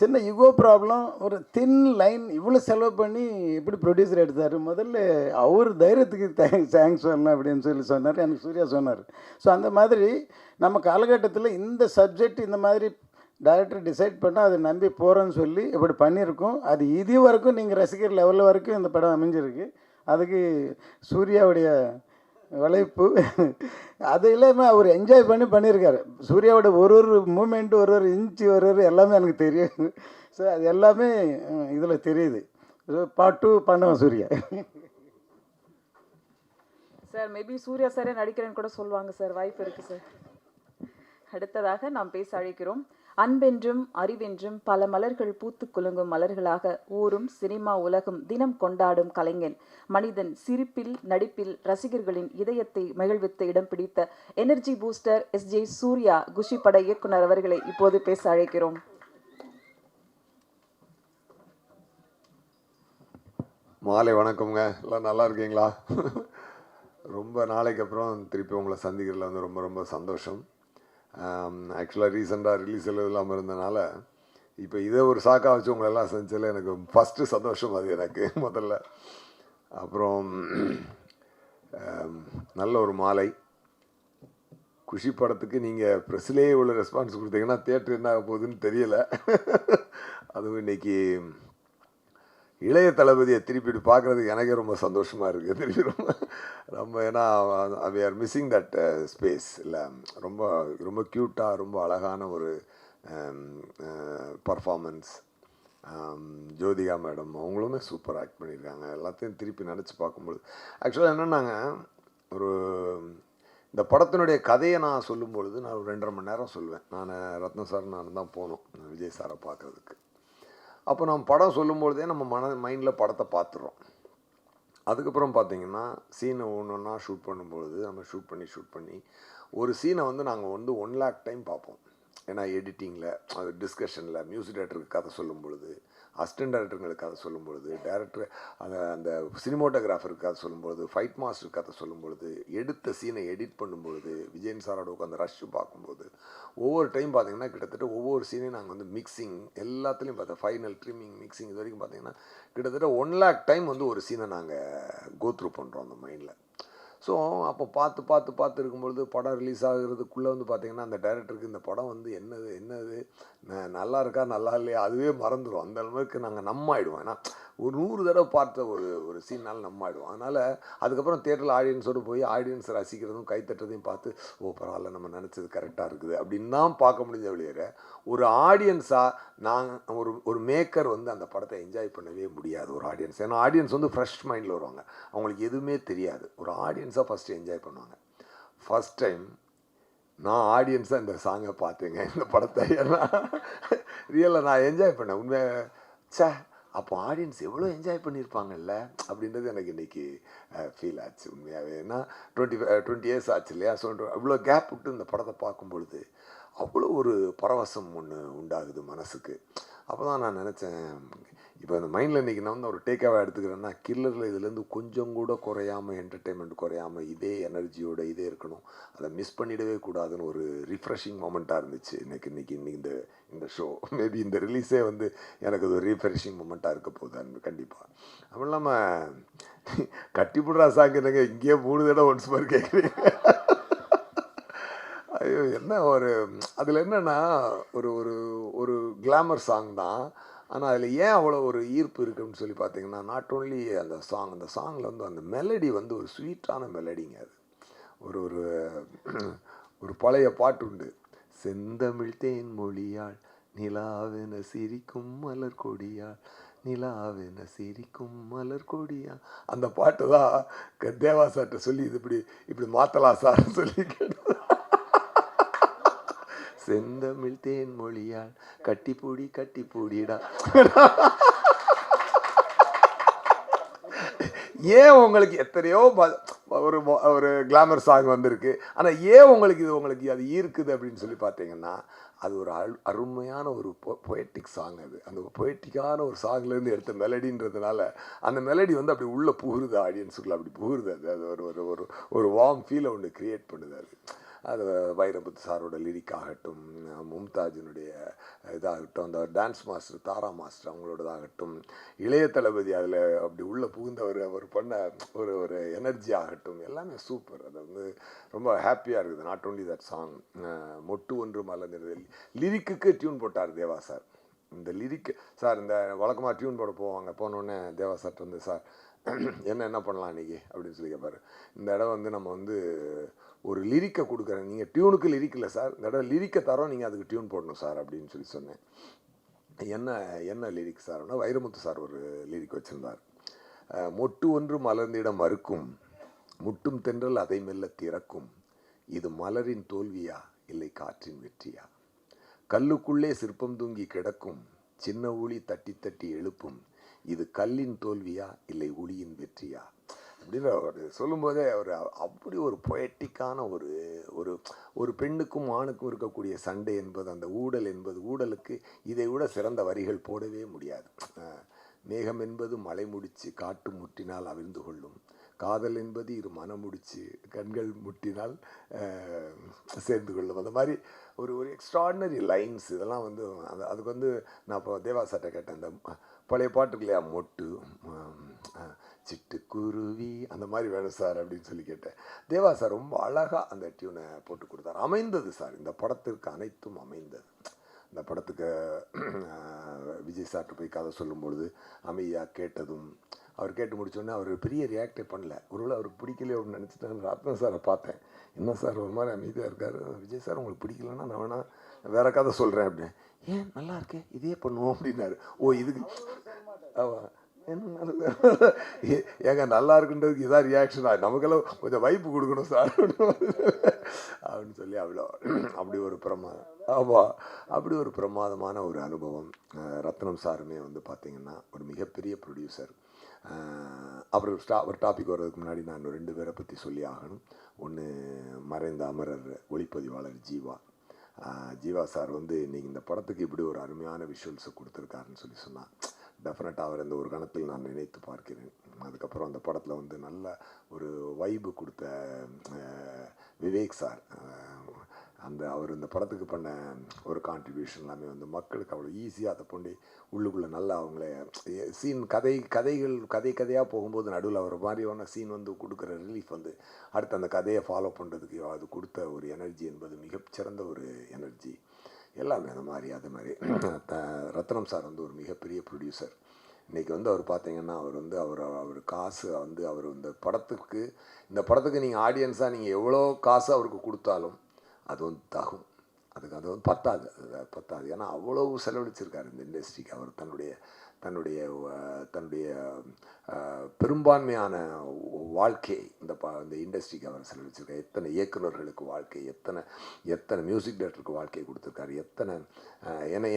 சின்ன யுகோ ப்ராப்ளம், ஒரு தின் லைன் இவ்வளோ செலவு பண்ணி எப்படி ப்ரொடியூசர் எடுத்தார், முதல்ல அவர் தைரியத்துக்கு தேங்க்ஸ் சொல்லணும் அப்படின்னு சொன்னார். எனக்கு சூர்யா சொன்னார். ஸோ அந்த மாதிரி நம்ம காலகட்டத்தில் இந்த சப்ஜெக்ட் இந்த மாதிரி டைரக்டர் டிசைட் பண்ணால் அதை நம்பி போகிறோன்னு சொல்லி இப்படி பண்ணியிருக்கோம். அது இது வரைக்கும் நீங்கள் ரசிகர் லெவலில் வரைக்கும் இந்த படம் அமைஞ்சிருக்கு. அதுக்கு சூர்யாவுடைய உழைப்பு அது இல்லாமல் அவர் என்ஜாய் பண்ணியிருக்காரு. சூர்யாவோட ஒரு ஒரு மூமெண்ட்டு, ஒரு ஒரு இன்ச்சு, ஒரு ஒரு எல்லாமே எனக்கு தெரியும். ஸோ அது எல்லாமே இதில் தெரியுது. ஸோ பார்ட் 2 பண்ணுவேன் சூர்யா. சார் மேபி சூர்யா சாரே நடிக்கிறேன்னு கூட சொல்லுவாங்க சார், வாய்ப்பு இருக்குது சார். அடுத்ததாக நாம் பேச அழைக்கிறோம். அன்பென்றும் அறிவென்றும் பல மலர்கள் பூத்து குலுங்கும் மலர்களாக ஊரும் சினிமா உலகம் தினம் கொண்டாடும் கலைஞன், மனிதன் சிரிப்பில் நடிப்பில் ரசிகர்களின் இதயத்தை மகிழ்வித்து இடம் பிடித்த எனர்ஜி பூஸ்டர் SJ சூர்யா குஷி பட இயக்குனர் அவர்களை இப்போது பேச அழைக்கிறோம். மாலை வணக்கம்ங்க. எல்லாம் நல்லா இருக்கீங்களா? ரொம்ப நாளைக்கு அப்புறம் திருப்பி உங்களை சந்திக்கிறதுல வந்து ரொம்ப ரொம்ப சந்தோஷம். ஆக்சுவலாக ரீசெண்டாக ரிலீஸ் இல்லாமல் இருந்தனால இப்போ இதை ஒரு சாக்காக வச்சு உங்களெல்லாம் சந்திச்சதில் எனக்கு ஃபஸ்ட்டு சந்தோஷம் அது எனக்கு முதல்ல. அப்புறம் நல்ல ஒரு மாலை. குஷி படத்துக்கு நீங்கள் ப்ரெஸ்லேயே இவ்வளோ ரெஸ்பான்ஸ் கொடுத்தீங்கன்னா தியேட்டர் என்ன ஆக போகுதுன்னு தெரியலை. அதுவும் இன்னைக்கு இளைய தளபதியை திருப்பி பார்க்குறதுக்கு எனக்கே ரொம்ப சந்தோஷமாக இருக்குது. திருப்பி ரொம்ப ஏன்னா we are missing that space இல்லை. ரொம்ப ரொம்ப க்யூட்டாக ரொம்ப அழகான ஒரு பர்ஃபார்மன்ஸ். ஜோதிகா மேடம் அவங்களுமே சூப்பர் ஆக்ட் பண்ணியிருக்காங்க. எல்லாத்தையும் திருப்பி நினச்சி பார்க்கும்பொழுது ஆக்சுவலாக என்னென்னாங்க, ஒரு இந்த படத்தினுடைய கதையை நான் சொல்லும்பொழுது நான் ஒரு 2.5 மணி நேரம் சொல்லுவேன். நான் ரத்ன சார் நான் தான் போனோம் விஜய் சாரை பார்க்குறதுக்கு. அப்போ நம்ம படம் சொல்லும்பொழுதே நம்ம மைண்டில் படத்தை பார்த்துடுறோம். அதுக்கப்புறம் பார்த்திங்கன்னா சீனை ஒன்றா ஷூட் பண்ணும்பொழுது நம்ம ஷூட் பண்ணி ஒரு சீனை வந்து நாங்கள் வந்து 1 lakh டைம் பார்ப்போம். ஏன்னா எடிட்டிங்கில், அது டிஸ்கஷனில், மியூசிக் டைரக்டருக்கு கதை சொல்லும் பொழுது, அசிஸ்டன்ட் டைரக்டருங்களுக்கு கதை சொல்லும் பொழுது, டைரக்டர் அந்த சினிமோட்டோகிராஃபருக்கு கதை சொல்லும் பொழுது, ஃபைட் மாஸ்டருக்கு கதை சொல்லும் பொழுது, எடுத்த சீனை எடிட் பண்ணும்பொழுது, விஜயன் சாரோட உட்காந்து ரஷ்ஷு பார்க்கும்போது ஒவ்வொரு டைம் பார்த்திங்கன்னா கிட்டத்தட்ட ஒவ்வொரு சீனையும் நாங்கள் வந்து மிக்சிங் எல்லாத்துலேயும் பார்த்தோம். ஃபைனல் ட்ரிம்மிங் மிக்சிங் இது வரைக்கும் பார்த்திங்கன்னா கிட்டத்தட்ட 1 lakh டைம் வந்து ஒரு சீனை நாங்கள் கோத்ரூ பண்ணுறோம் அந்த மைண்டில். ஸோ அப்போ பார்த்து இருக்கும்பொழுது படம் ரிலீஸ் ஆகுறதுக்குள்ளே வந்து பார்த்திங்கன்னா அந்த டைரக்டருக்கு இந்த படம் வந்து என்னது நல்லா இருக்கா நல்லா இல்லையா அதுவே மறந்துடும். அந்த அளவுக்கு நாங்கள் ஆகிடுவோம். ஏன்னா ஒரு 100 தடவை பார்த்த ஒரு சீனால் ஆகிடுவோம். அதனால் அதுக்கப்புறம் தியேட்டரில் ஆடியன்ஸோடு போய் ஆடியன்ஸ் ரசிக்கிறதும் கைத்தட்டுறதையும் பார்த்து பரவாயில்ல நம்ம நினச்சது கரெக்டாக இருக்குது அப்படின்னு தான் பார்க்க முடிஞ்ச வெளியேற ஒரு ஆடியன்ஸாக நாங்கள் ஒரு மேக்கர் வந்து அந்த படத்தை என்ஜாய் பண்ணவே முடியாது ஒரு ஆடியன்ஸ். ஏன்னா ஆடியன்ஸ் வந்து ஃப்ரெஷ் மைண்டில் வருவாங்க, அவங்களுக்கு எதுவுமே தெரியாது. ஒரு ஆடியன்ஸாக ஃபஸ்ட்டு என்ஜாய் பண்ணுவாங்க. ஃபஸ்ட் டைம் நான் ஆடியன்ஸாக இந்த சாங்கை பார்த்தேங்க இந்த படத்தை. ஏன்னா ரியலாக நான் என்ஜாய் பண்ணேன் உண்மையாக. அப்போ ஆடியன்ஸ் எவ்வளோ என்ஜாய் பண்ணியிருப்பாங்கல்ல அப்படின்றது எனக்கு இன்றைக்கி ஃபீல் ஆச்சு உண்மையாகவே. ஏன்னா 20 இயர்ஸ் ஆச்சு இல்லையா. ஸோ அவ்வளோ கேப் விட்டு இந்த படத்தை பார்க்கும்பொழுது அவ்வளோ ஒரு பரவசம் ஒன்று உண்டாகுது மனசுக்கு. அப்போ தான் நான் நினச்சேன், இப்போ இந்த மைண்டில் இன்றைக்கி நான் வந்து ஒரு டேக்காக எடுத்துக்கிறேன்னா கில்லரில் இதுலேருந்து கொஞ்சம் கூட குறையாமல், என்டர்டெயின்மெண்ட் குறையாமல் இதே எனர்ஜியோடு இதே இருக்கணும், அதை மிஸ் பண்ணிடவே கூடாதுன்னு ஒரு ரிஃப்ரெஷிங் மொமெண்ட்டாக இருந்துச்சு இன்னைக்கு இந்த ஷோ. மேபி இந்த ரிலீஸே வந்து எனக்கு அது ஒரு ரீஃப்ரெஷிங் மொமெண்ட்டாக இருக்க போகுது கண்டிப்பாக. அதுவும் இல்லாமல் கட்டிப்புடுறா சாங் என்னங்க இங்கேயே 3 தடவை ஒன்ஸ் மாதிரி கேட்குறீங்க. ஐயோ என்ன ஒரு அதில் என்னென்னா ஒரு கிளாமர் சாங் தான். ஆனால் அதில் ஏன் அவ்வளோ ஒரு ஈர்ப்பு இருக்குன்னு சொல்லி பார்த்தீங்கன்னா, நாட் ஓன்லி அந்த சாங்கில் வந்து அந்த மெலடி வந்து ஒரு ஸ்வீட்டான மெலடிங்க. அது ஒரு பழைய பாட்டு உண்டு, செந்தமிழ் தேன் மொழியாள் நிலாவென சிரிக்கும் மலர் கொடியாள் நிலாவென சிரிக்கும் மலர் கொடியா. அந்த பாட்டு தான் தேவா சார்கிட்ட சொல்லி இது இப்படி மாற்றலாம் சார்னு சொல்லி செந்தமிழ் தேன் மொழியாள் கட்டிப்பூடிடா. ஏன் உங்களுக்கு எத்தனையோ ஒரு கிளாமர் சாங் வந்திருக்கு, ஆனால் ஏன் உங்களுக்கு அது ஈர்க்குது அப்படின்னு சொல்லி பார்த்தீங்கன்னா, அது ஒரு அருமையான ஒரு பொயட்டிக் சாங். அது அந்த பொயட்டிக்கான ஒரு சாங்லேருந்து எடுத்த மெலடின்றதுனால அந்த மெலடி வந்து அப்படி உள்ளே புகுறுது, ஆடியன்ஸுக்குள்ளே அப்படி புகுறுது. அது ஒரு வார்ம் ஃபீலை ஒன்று க்ரியேட் பண்ணுது. அது வைரமுத்து சாரோட லிரிக் ஆகட்டும், மும்தாஜினுடைய இதாகட்டும், அந்த டான்ஸ் மாஸ்டர் தாரா மாஸ்டர் அவங்களோடதாகட்டும், இளைய தளபதி அதில் அப்படி உள்ளே புகுந்தவர் அவர் பண்ண ஒரு ஒரு எனர்ஜி ஆகட்டும், எல்லாமே சூப்பர். அது வந்து ரொம்ப ஹாப்பியாக இருக்குது. நாட் ஓன்லி தட் சாங், மொட்டு ஒன்று மலர்ந்தது லிரிக்குக்கு டியூன் போட்டார் தேவா சார். இந்த லிரிக் சார் இந்த வழக்கமாக டியூன் போட போவாங்க, போனோடனே தேவா சார் வந்து சார் என்ன பண்ணலாம் இன்றைக்கி அப்படின்னு சொல்லி கேட்பார். இந்த இடம் வந்து நம்ம வந்து ஒரு லிரிக்கை கொடுக்குறேன், நீங்கள் டியூனுக்கு லிரிக் இல்லை சார், இந்த இடம் லிரிக்கை தரோம், நீங்கள் அதுக்கு டியூன் போடணும் சார் அப்படின்னு சொல்லி சொன்னேன். என்ன லிரிக் சார் அப்படின்னா வைரமுத்து சார் ஒரு லிரிக் வச்சுருந்தார். மொட்டு ஒன்று மலர்ந்திடம் மறுக்கும், முட்டும் தென்றல் அதை மெல்ல திறக்கும், இது மலரின் தோல்வியா இல்லை காற்றின் வெற்றியா, கல்லுக்குள்ளே சிற்பம் தூங்கி கிடக்கும், சின்ன ஊழி தட்டி தட்டி எழுப்பும், இது கல்லின் தோல்வியா இல்லை ஒளியின் வெற்றியா அப்படின்னு அவர் சொல்லும்போதே அவர் அப்படி ஒரு பொயட்டிக்கான ஒரு ஒரு ஒரு பெண்ணுக்கும் ஆணுக்கும் இருக்கக்கூடிய சண்டை என்பது, அந்த ஊடல் என்பது, ஊடலுக்கு இதை விட சிறந்த வரிகள் போடவே முடியாது. மேகம் என்பது மலை முடிச்சு காட்டு முட்டினால் அவிழ்ந்து கொள்ளும், காதல் என்பது இரு மனம் முடிச்சு கண்கள் முட்டினால் சேர்ந்து கொள்ளும். அந்த மாதிரி ஒரு ஒரு எக்ஸ்ட்ராடினரி லைன்ஸ் இதெல்லாம் வந்து அதுக்கு வந்து நான் இப்போ தேவா சார்ட்ட கேட்டேன், இந்த பழைய பாட்டுக்கு இல்லையா, மொட்டு சிட்டுக்குருவி அந்த மாதிரி வேணும் சார் அப்படின்னு சொல்லி கேட்டேன். தேவா சார் ரொம்ப அழகாக அந்த டியூனை போட்டு கொடுத்தார். அமைந்தது சார், இந்த படத்திற்கு அனைத்தும் அமைந்தது. இந்த படத்துக்கு விஜய் சார்ட்டு போய் கதை சொல்லும்பொழுது அமைதியாக கேட்டதும், அவர் கேட்டு முடிச்சோடனே அவர் பெரிய ரியாக்டே பண்ணல. ஒருவேளை அவருக்கு பிடிக்கலையோ அப்படின்னு நினச்சிட்டு ரத்னம் சாரை பார்த்தேன், என்ன சார் ஒரு மாதிரி அமைதியாக இருக்கார், விஜய் சார் உங்களுக்கு பிடிக்கலன்னா நான் வேணா வேற கதை சொல்கிறேன் அப்படின்னு. ஏன் நல்லா இருக்கே இதே பண்ணுவோம் அப்படின்னாரு. ஓ இதுக்கு ஆமாம் என்ன ஏங்க நல்லா இருக்குன்றதுக்கு இதான் ரியாக்ஷனா, நமக்கெல்லாம் கொஞ்சம் வைப்பு கொடுக்கணும் சார் அப்படின்னு சொல்லி அப்படி ஒரு பிரமாதம். ஆமாம், அப்படி ஒரு பிரமாதமான ஒரு அனுபவம். ரத்னம் சாருமே வந்து பார்த்திங்கன்னா ஒரு மிகப்பெரிய ப்ரொடியூசர். அப்புறம் ஒரு டாபிக் வர்றதுக்கு முன்னாடி நான் 2 பேரை பற்றி சொல்லி ஆகணும். ஒன்று மறைந்த அமரர் ஒளிப்பதிவாளர் ஜீவா சார் வந்து இன்றைக்கி இந்த படத்துக்கு இப்படி ஒரு அருமையான விஷுவல்ஸை கொடுத்துருக்காருன்னு சொல்லி சொன்னார். டெஃபினட்டாக அவர் இந்த ஒரு கணத்தில் நான் நினைத்து பார்க்கிறேன். அதுக்கப்புறம் அந்த படத்தில் வந்து நல்ல ஒரு வைபு கொடுத்த விவேக் சார், அவர் இந்த படத்துக்கு பண்ண ஒரு கான்ட்ரிபியூஷன் எல்லாமே வந்து மக்களுக்கு அவ்வளோ ஈஸியாக அதை கொண்டு உள்ளுக்குள்ளே நல்லா அவங்கள சீன் கதையாக போகும்போது நடுவில் அவர் மாதிரியான சீன் வந்து கொடுக்குற ரிலீஃப் வந்து அடுத்து அந்த கதையை ஃபாலோ பண்ணுறதுக்கு அது கொடுத்த ஒரு எனர்ஜி என்பது மிகச்சிறந்த ஒரு எனர்ஜி. எல்லாமே அந்த மாதிரி அதே மாதிரி ரத்னம் சார் வந்து ஒரு மிகப்பெரிய ப்ரொடியூசர். இன்றைக்கி வந்து அவர் பார்த்தீங்கன்னா அவர் வந்து அவர் காசு வந்து அவர் இந்த படத்துக்கு நீங்கள் ஆடியன்ஸாக நீங்கள் எவ்வளோ காசு அவருக்கு கொடுத்தாலும் அது வந்து தகும், அது வந்து பத்தாது. ஏன்னா அவ்வளோ செலவழிச்சிருக்காரு இந்த இண்டஸ்ட்ரிக்கு. அவர் தன்னுடைய பெரும்பான்மையான வாழ்க்கை இந்த இண்டஸ்ட்ரிக்கு அவர் செலவழிச்சிருக்காரு. எத்தனை இயக்குநர்களுக்கு வாழ்க்கை, எத்தனை மியூசிக் டைரக்டருக்கு வாழ்க்கை கொடுத்துருக்காரு,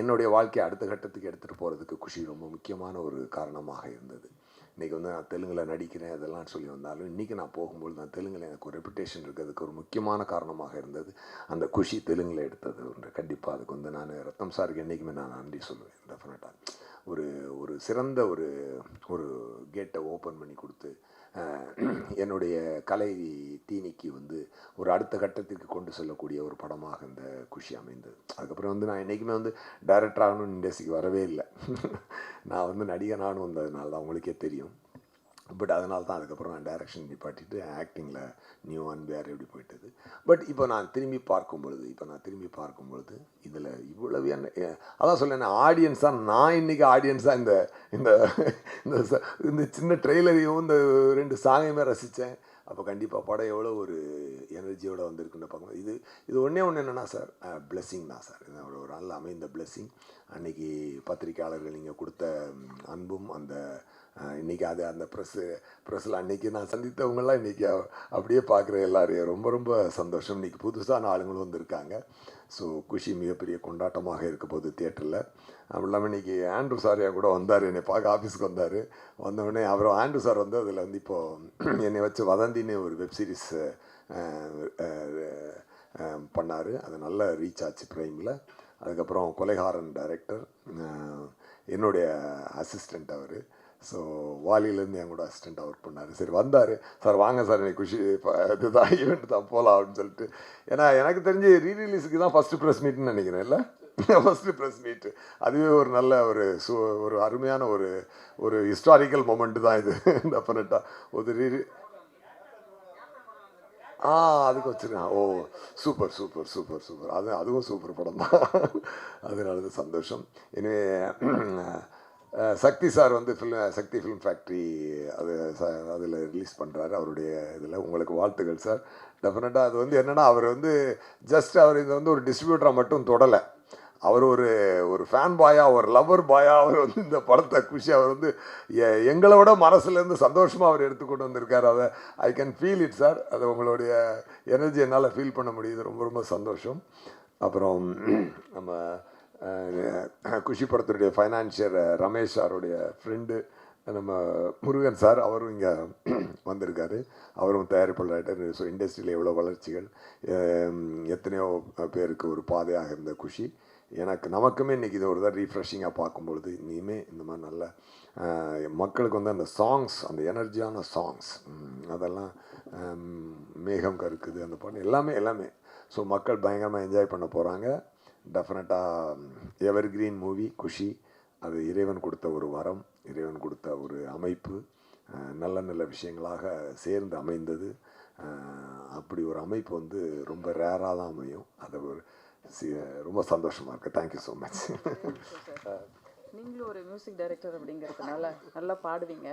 என்னுடைய வாழ்க்கையை அடுத்த கட்டத்துக்கு எடுத்துகிட்டு போகிறதுக்கு குஷி ரொம்ப முக்கியமான ஒரு காரணமாக இருந்தது. இன்றைக்கி வந்து நான் தெலுங்கில் நடிக்கிறேன் அதெல்லாம் சொல்லி வந்தாலும் இன்றைக்கி நான் போகும்போது நான் தெலுங்கில் எனக்கு ஒரு ரெப்புடேஷன் இருக்கிறதுக்கு ஒரு முக்கியமான காரணமாக இருந்தது அந்த குஷி தெலுங்கில் எடுத்தது ஒன்று. கண்டிப்பாக அதுக்கு வந்து நான் ரத்னம் சாருக்கு என்றைக்குமே நான் நன்றி சொல்லுவேன். டெஃபினட்டாக ஒரு சிறந்த ஒரு கேட்டை ஓப்பன் பண்ணி கொடுத்து என்னுடைய கலை தீனிக்கு வந்து ஒரு அடுத்த கட்டத்திற்கு கொண்டு செல்லக்கூடிய ஒரு படமாக இந்த குஷி அமைந்தது. அதுக்கப்புறம் வந்து நான் என்றைக்குமே வந்து டைரக்டர் ஆகணும்னு இண்டஸ்ட்ரிக்கு வரவே இல்லை. நான் வந்து நடிகனானு வந்ததுனால தான் உங்களுக்கே தெரியும். பட் அதனால தான் அதுக்கப்புறம் நான் டைரக்ஷன் நிப்பாட்டிட்டு ஆக்டிங்கில் நியூ வேறு எப்படி போயிட்டது. பட் இப்போ நான் திரும்பி பார்க்கும் பொழுது இதில் இவ்வளவு அதான் சொல்லேன், ஆடியன்ஸாக நான் இன்றைக்கி ஆடியன்ஸாக இந்த சின்ன ட்ரெய்லரையும் இந்த 2 சாங்கையுமே ரசித்தேன். அப்போ கண்டிப்பாக படம் எவ்வளோ ஒரு எனர்ஜியோடு வந்திருக்குன்னு பார்க்கும்போது இது ஒன்று என்னென்னா சார் பிளெஸ்ஸிங் தான் சார். இது ஒரு நல்ல அமைந்த பிளெஸ்ஸிங். அன்றைக்கி பத்திரிக்கையாளர்கள் நீங்கள் கொடுத்த அன்பும் இன்றைக்கி அந்த ப்ரெஸ்ஸில் அன்றைக்கி நான் சந்தித்தவங்களாம் இன்றைக்கி அப்படியே பார்க்குற எல்லாரையும் ரொம்ப ரொம்ப சந்தோஷம். இன்றைக்கி புதுசான ஆளுங்களும் வந்திருக்காங்க. ஸோ குஷி மிகப்பெரிய கொண்டாட்டமாக இருக்க போகுது தியேட்டரில். அப்படி இல்லாமல் இன்றைக்கி ஆண்ட்ரூ சாரியாக கூட வந்தார், என்னை பார்க்க ஆஃபீஸுக்கு வந்தார். வந்தவுடனே அப்புறம் ஆண்ட்ரூ சார் வந்து அதில் வந்து இப்போது என்னை வச்சு வதந்தின்னு ஒரு வெப்சீரிஸ் பண்ணார். அது நல்ல ரீச் ஆச்சு ப்ரைமில். அதுக்கப்புறம் கொலைகாரன் டைரக்டர் என்னுடைய அசிஸ்டண்ட் அவர். ஸோ வாலியிலேருந்து என் கூட அசிஸ்டண்ட்டாக ஒர்க் பண்ணார். சரி வந்தார், சார் வாங்க சார் இன்னைக்கு குஷி இதுதான் ஈவெண்ட் தான் போகலாம் அப்படின்னு சொல்லிட்டு. ஏன்னா எனக்கு தெரிஞ்சு ரீரிலீஸுக்கு தான் ஃபஸ்ட்டு ப்ரெஸ் மீட்னு நினைக்கிறேன், இல்லை ஃபஸ்ட்டு ப்ரெஸ் மீட்டு. அதுவே ஒரு நல்ல ஒரு அருமையான ஒரு ஹிஸ்டாரிக்கல் மொமெண்ட்டு தான் இது. டெஃபினட்டாக ஒரு அதுக்கு வச்சுருக்கேன். ஓ சூப்பர் சூப்பர் சூப்பர் சூப்பர். அதுவும் சூப்பர் படம் தான். அதனால சந்தோஷம். எனவே சக்தி சார் வந்து சக்தி ஃபிலிம் ஃபேக்ட்ரி அதில் ரிலீஸ் பண்ணுறாரு. அவருடைய இதில் உங்களுக்கு வாழ்த்துக்கள் சார். டெஃபினட்டாக அது வந்து என்னென்னா, அவர் வந்து ஜஸ்ட் அவர் இதை வந்து ஒரு டிஸ்ட்ரிபியூட்டராக மட்டும் தொடலை. அவர் ஒரு ஃபேன் பாயாக, ஒரு லவர் பாயாக அவர் வந்து இந்த படத்தை குஷி அவர் வந்து எங்களோட மனசுலேருந்து சந்தோஷமாக அவர் எடுத்துக்கொண்டு வந்திருக்கார். அதை I can feel it sir. அது உங்களுடைய எனர்ஜி என்னால் ஃபீல் பண்ண முடியுது. ரொம்ப ரொம்ப சந்தோஷம். அப்புறம் நம்ம குஷி படத்துடைய ஃபைனான்சியர் ரமேஷ் சாருடைய ஃப்ரெண்டு நம்ம முருகன் சார், அவரும் இங்கே வந்திருக்காரு. அவரும் தயாரிப்பாளர். ஸோ இண்டஸ்ட்ரியில் எவ்வளோ வளர்ச்சிகள், எத்தனையோ பேருக்கு ஒரு பாதையாக இருந்த குஷி. நமக்குமே இன்றைக்கி இது ஒரு தான் ரீஃப்ரெஷிங்காக பார்க்கும்பொழுது இனிமேல் இந்த மாதிரி நல்ல மக்களுக்கு வந்து அந்த சாங்ஸ், அந்த எனர்ஜியான சாங்ஸ், அதெல்லாம் மேகம் கருக்குது அந்த பாட்டு எல்லாமே ஸோ மக்கள் பயங்கரமாக என்ஜாய் பண்ண போகிறாங்க. டெஃபினட்டாக எவர் கிரீன் மூவி குஷி. அது இறைவன் கொடுத்த ஒரு வரம், இறைவன் கொடுத்த ஒரு அமைப்பு, நல்ல நல்ல விஷயங்களாக சேர்ந்து அமைந்தது. அப்படி ஒரு அமைப்பு வந்து ரொம்ப ரேராக தான் அமையும். அது ரொம்ப சந்தோஷமாக இருக்குது. Thank you so much. நீங்களும் ஒரு மியூசிக் டைரக்டர் அப்படிங்கிறதுனால நல்லா பாடுவீங்க.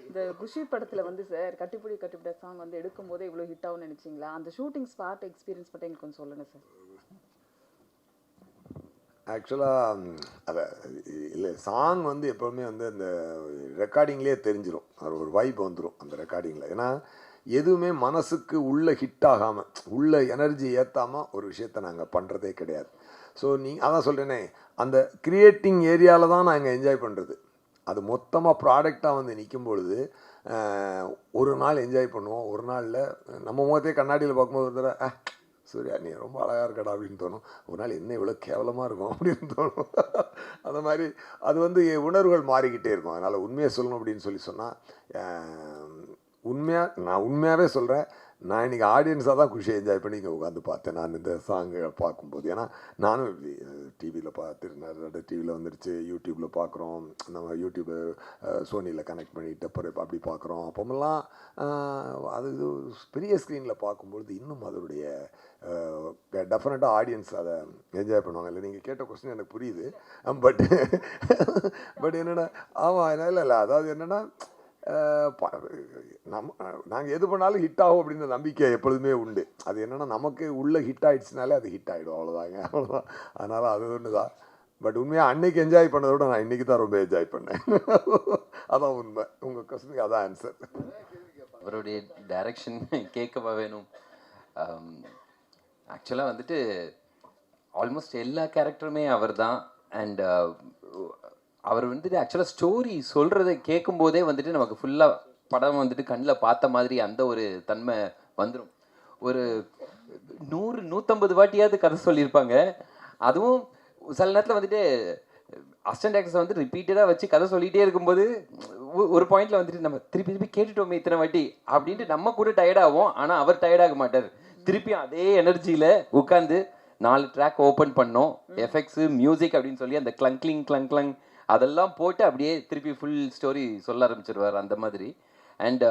இந்த குஷி படத்தில் வந்து சார் கட்டிப்புடி கட்டிப்புட சாங் வந்து எடுக்கும் போதே இவ்வளோ ஹிட் ஆகும்னு நினச்சிங்களா? அந்த ஷூட்டிங் ஸ்பாட் எக்ஸ்பீரியன்ஸ் பற்றி எனக்கு கொஞ்சம் சொல்லுங்கள் சார். ஆக்சுவலாக அதை இல்லை, சாங் வந்து எப்போவுமே வந்து அந்த ரெக்கார்டிங்லேயே தெரிஞ்சிடும். அது ஒரு வைப் வந்துடும் அந்த ரெக்கார்டிங்கில். ஏன்னா எதுவுமே மனசுக்கு உள்ளே ஹிட் ஆகாமல், உள்ள எனர்ஜி ஏற்றாமல் ஒரு விஷயத்தை நாங்கள் பண்ணுறதே கிடையாது. ஸோ அதான் சொல்கிறேனே, அந்த கிரியேட்டிங் ஏரியாவில் தான் நாங்கள் என்ஜாய் பண்ணுறது. அது மொத்தமாக ப்ராடக்டாக வந்து நிற்கும் பொழுது ஒரு நாள் என்ஜாய் பண்ணுவோம், ஒரு நாளில் நம்ம முகத்தையே கண்ணாடியில் பார்க்கும்போது ஒரு தடவை சூர்யா நீ ரொம்ப அழகாக இருக்கடா அப்படின்னு தோணும். ஒரு நாள் என்ன இவ்வளோ கேவலமாக இருக்கும் அப்படின்னு தோணும். அந்த மாதிரி அது வந்து உணர்வுகள் மாறிக்கிட்டே இருக்கும். அதனால் உண்மையை சொல்லணும் அப்படின்னு சொன்னால் நான் உண்மையாகவே சொல்கிறேன், நான் இன்றைக்கி ஆடியன்ஸாக தான் குஷியை என்ஜாய் பண்ணி இங்கே உட்காந்து பார்த்தேன் நான் இந்த சாங்கை பார்க்கும்போது. ஏன்னா நானும் டிவியில் பார்த்துருந்தேன், டிவியில் வந்துருச்சு, யூடியூப்பில் பார்க்குறோம், நம்ம யூடியூப்பை சோனியில் கனெக்ட் பண்ணிட்டு அப்புறம் அப்படி பார்க்குறோம். அப்போமெல்லாம் அது இது பெரிய ஸ்க்ரீனில் பார்க்கும்பொழுது இன்னும் அதனுடைய டெஃபினட்டாக ஆடியன்ஸ் அதை என்ஜாய் பண்ணுவாங்க. இல்லை நீங்கள் கேட்ட கொஸ்டின் எனக்கு புரியுது. பட் என்னென்னா ஆமாம் இல்லை அதாவது என்னென்னா நாங்கள் எது பண்ணாலும் ஹிட் ஆகும் அப்படின்ற நம்பிக்கை எப்பொழுதுமே உண்டு. அது என்னென்னா நமக்கு உள்ள ஹிட் ஆகிடுச்சுனாலே அது ஹிட் ஆகிடும், அவ்வளோதாங்க. அதனால் அது ஒன்று தான். பட் உண்மையாக அன்னைக்கு என்ஜாய் பண்ணதை விட நான் இன்றைக்கி தான் ரொம்ப என்ஜாய் பண்ணேன். அதான் உண்மை. உங்கள் கொஸ்டினுக்கு அதான் ஆன்சர். அவருடைய டைரக்ஷன் கேட்கவா வேணும். ஆக்சுவலாக வந்துட்டு ஆல்மோஸ்ட் எல்லா கேரக்டருமே அவர் தான். அண்ட் அவர் வந்துட்டு ஆக்சுவலாக ஸ்டோரி சொல்கிறத கேட்கும்போதே வந்துட்டு நமக்கு ஃபுல்லாக படம் வந்துட்டு கண்ணில் பார்த்த மாதிரி அந்த ஒரு தன்மை வந்துடும். ஒரு 100-150 வாட்டியாவது கதை சொல்லியிருப்பாங்க. அதுவும் சில நேரத்தில் வந்துட்டு அசிஸ்டன்ட் ஆக்டர்ஸை வந்து ரிப்பீட்டடாக வச்சு கதை சொல்லிகிட்டே இருக்கும்போது ஒரு பாயிண்டில் வந்துட்டு நம்ம திருப்பி கேட்டுட்டோமே இத்தனை வாட்டி அப்படின்ட்டு நம்ம கூட டயர்டாகும். ஆனால் அவர் டயர்டாக மாட்டார். திருப்பியும் அதே எனர்ஜியில் உட்காந்து 4 ட்ராக் ஓப்பன் பண்ணோம், எஃபெக்ட்ஸு மியூசிக் அப்படின்னு சொல்லி அந்த கிளங் அதெல்லாம் போட்டு அப்படியே திருப்பி ஃபுல் ஸ்டோரி சொல்ல ஆரம்பிச்சிருவார் அந்த மாதிரி. அண்ட்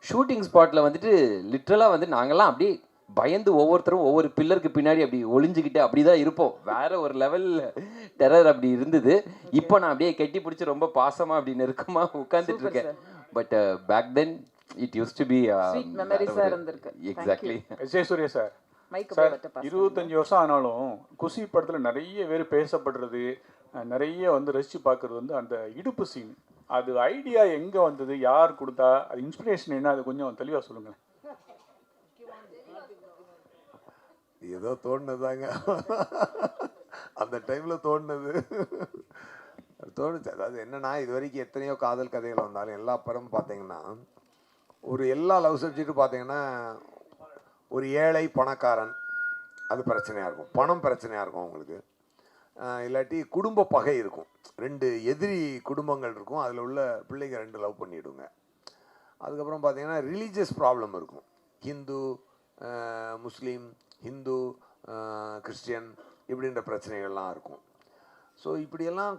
ஷூட்டிங் ஸ்பாட்டில் வந்துட்டு லிட்ரலாக வந்து நாங்கள்லாம் அப்படியே பயந்து ஒவ்வொருத்தரும் ஒவ்வொரு பில்லருக்கு பின்னாடி அப்படி ஒளிஞ்சுக்கிட்டு அப்படி தான் இருப்போம். வேற ஒரு லெவல் டெரர் அப்படி இருந்தது. இப்போ நான் அப்படியே கெட்டி பிடிச்சி ரொம்ப பாசமாக அப்படி நெருக்கமாக உட்காந்துட்டு இருக்கேன். But back then it used to be exactly. Suriya sir, 25 வருஷம் ஆனாலும் குஷி படத்தில் நிறைய பேர் பேசப்படுறது, நிறைய வந்து ரசித்து பார்க்குறது வந்து அந்த இடுப்பு சீன். அது ஐடியா எங்கே வந்தது, யார் கொடுத்தா, அது இன்ஸ்பிரேஷன் என்ன, அது கொஞ்சம் தெளிவாக சொல்லுங்களேன். ஏதோ தோணுதாங்க, அந்த டைமில் தோணுச்சு. அதாவது என்னன்னா, இது வரைக்கும் எத்தனையோ காதல் கதைகள் வந்தாலும் எல்லா படமும் பார்த்தீங்கன்னா எல்லா லவ் சப்ஜெக்ட்டும் பார்த்தீங்கன்னா ஒரு ஏழை பணக்காரன் அது பிரச்சனையாக இருக்கும், பணம் பிரச்சனையாக இருக்கும் அவங்களுக்கு. இல்லாட்டி குடும்ப பகை இருக்கும், 2 எதிரி குடும்பங்கள் இருக்கும், அதில் உள்ள பிள்ளைங்க 2 லவ் பண்ணிவிடுங்க. அதுக்கப்புறம் பார்த்தீங்கன்னா ரிலீஜியஸ் ப்ராப்ளம் இருக்கும், ஹிந்து முஸ்லீம், ஹிந்து கிறிஸ்டியன் இப்படின்ற பிரச்சனைகள்லாம் இருக்கும். ஸோ இப்படியெல்லாம்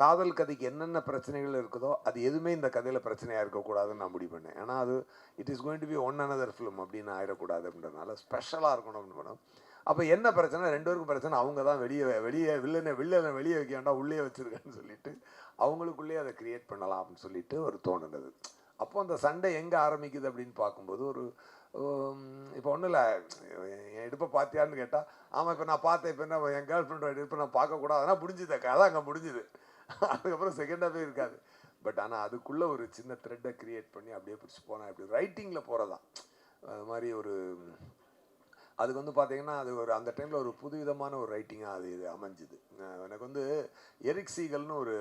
காதல் கதைக்கு என்னென்ன பிரச்சனைகள் இருக்குதோ அது எதுவுமே இந்த கதையில் பிரச்சனையாக இருக்கக்கூடாதுன்னு நான் முடிவு பண்ணேன். ஏன்னா அது it is going to be one another film அப்படின்னு ஆகிடக்கூடாது அப்படின்றதுனால ஸ்பெஷலாக இருக்கணும் அப்படின்னு பண்ணோம். அப்போ என்ன பிரச்சனை, 2 பேருக்கும் பிரச்சனை, அவங்க தான் வெளியே வில்லனை வெளியே வைக்க வேண்டாம், உள்ளே வச்சுருக்கேன்னு சொல்லிட்டு அவங்களுக்குள்ளேயே அதை க்ரியேட் பண்ணலாம் அப்படின்னு சொல்லிட்டு ஒரு தோணுனது. அப்போ அந்த சண்டை எங்கே ஆரம்பிக்குது அப்படின்னு பார்க்கும்போது ஒரு இப்போ ஒன்றும் இல்லை, என் இடுப்பை பார்த்தியான்னு கேட்டால் ஆமாம் இப்போ நான் பார்த்தேன், இப்போ என்ன என் கேர்ள் ஃப்ரெண்டோட இடுப்பை நான் பார்க்கக்கூடாது, அதனால் முடிஞ்சுது, கதை அங்கே முடிஞ்சுது. அதுக்கப்புறம் செகண்டாகவே இருக்காது. பட் ஆனால் அதுக்குள்ளே ஒரு சின்ன த்ரெட்டை க்ரியேட் பண்ணி அப்படியே பிடிச்சி போனால் இப்படி ரைட்டிங்கில் போகிறதான் அது மாதிரி ஒரு அதுக்கு வந்து பார்த்தீங்கன்னா அது ஒரு அந்த டைமில் ஒரு புதுவிதமான ஒரு ரைட்டிங்காக அது இது அமைஞ்சுது. எனக்கு வந்து எரிக் சீகல்னு ஒரு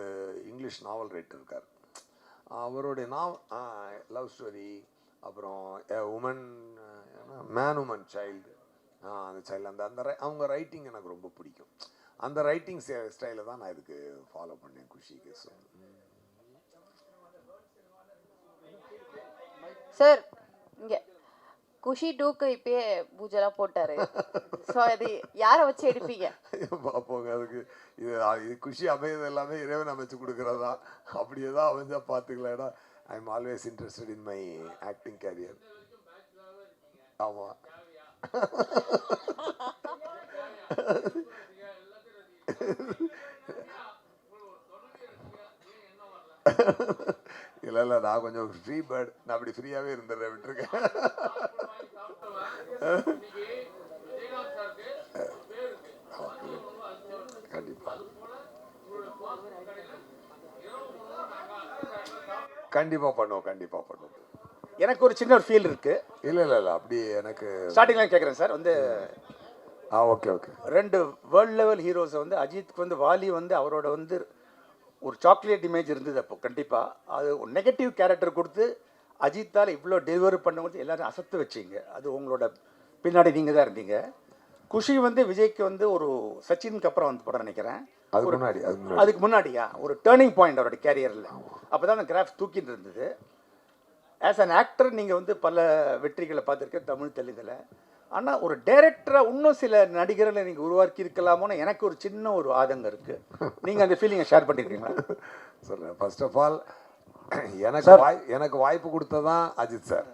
இங்கிலீஷ் நாவல் ரைட்டர் இருக்கார், அவருடைய லவ் ஸ்டோரி, அப்புறம் உமன் மேன் உமன் சைல்டு, அந்த சைல்டு அந்த அவங்க ரைட்டிங் எனக்கு ரொம்ப பிடிக்கும். அந்த ரைட்டிங் ஸ்டைலை தான் நான் இதுக்கு ஃபாலோ பண்ணேன் குஷிக்கு. சார் இங்கே குஷி 2க்கு இப்பயே பூஜைலாம் போட்டாரு. ஸோ அது யாரை வச்சு எடுப்பீங்க? பார்ப்போங்க, அதுக்கு இது குஷி அமையது எல்லாமே இறைவன் அமைச்சு கொடுக்குறதா, அப்படியே தான் அமைஞ்சா பார்த்துக்கலாம். ஏன்னா I am always interested in my acting career. ஆமாம், இல்லை நான் கொஞ்சம் ஃப்ரீ பேர்ட், நான் அப்படி ஃப்ரீயாகவே இருந்துடுறேன், விட்டுருக்கேன். கண்டிப்பாக பண்ணுவோம். எனக்கு ஒரு சின்ன ஒரு ஃபீல் இருக்கு. இல்லை அப்படி எனக்கு ஸ்டார்டிங்லாம் கேட்குறேன் சார். வந்து ஓகே 2 வேர்ல்ட் லெவல் ஹீரோஸை வந்து அஜித்துக்கு வந்து வாலி வந்து அவரோட வந்து ஒரு சாக்லேட் இமேஜ் இருந்தது. அப்போ கண்டிப்பாக அது ஒரு நெகட்டிவ் கேரக்டர் கொடுத்து அஜித்தால் இவ்வளோ டெலிவரி பண்ணும்போது எல்லாரும் அசத்து வச்சிங்க. அது உங்களோட பின்னாடி நீங்கள் தான் இருந்தீங்க. குஷி வந்து விஜய்க்கு வந்து ஒரு சச்சினுக்கு அப்புறம் வந்து படம் நினைக்கிறேன், அதுக்கு முன்னாடியா ஒரு டேர்னிங் பாயிண்ட் அவரோட கேரியரில். அப்போ தான் அந்த கிராஃப் தூக்கிட்டு இருந்தது. ஆஸ் அன் ஆக்டர் நீங்கள் வந்து பல வெற்றிகளை பார்த்துருக்கேன் தமிழ் தெலுங்கில். ஆனால் ஒரு டைரக்டராக இன்னும் சில நடிகர்களை நீங்கள் உருவாக்கி இருக்கலாமோன்னு எனக்கு ஒரு சின்ன ஒரு ஆதங்கம் இருக்குது. நீங்கள் அந்த ஃபீலிங்கை ஷேர் பண்ணியிருக்கீங்களா? சொல்கிறேன். ஃபர்ஸ்ட் ஆஃப் ஆல் எனக்கு வாய்ப்பு கொடுத்ததான் அஜித் சார்,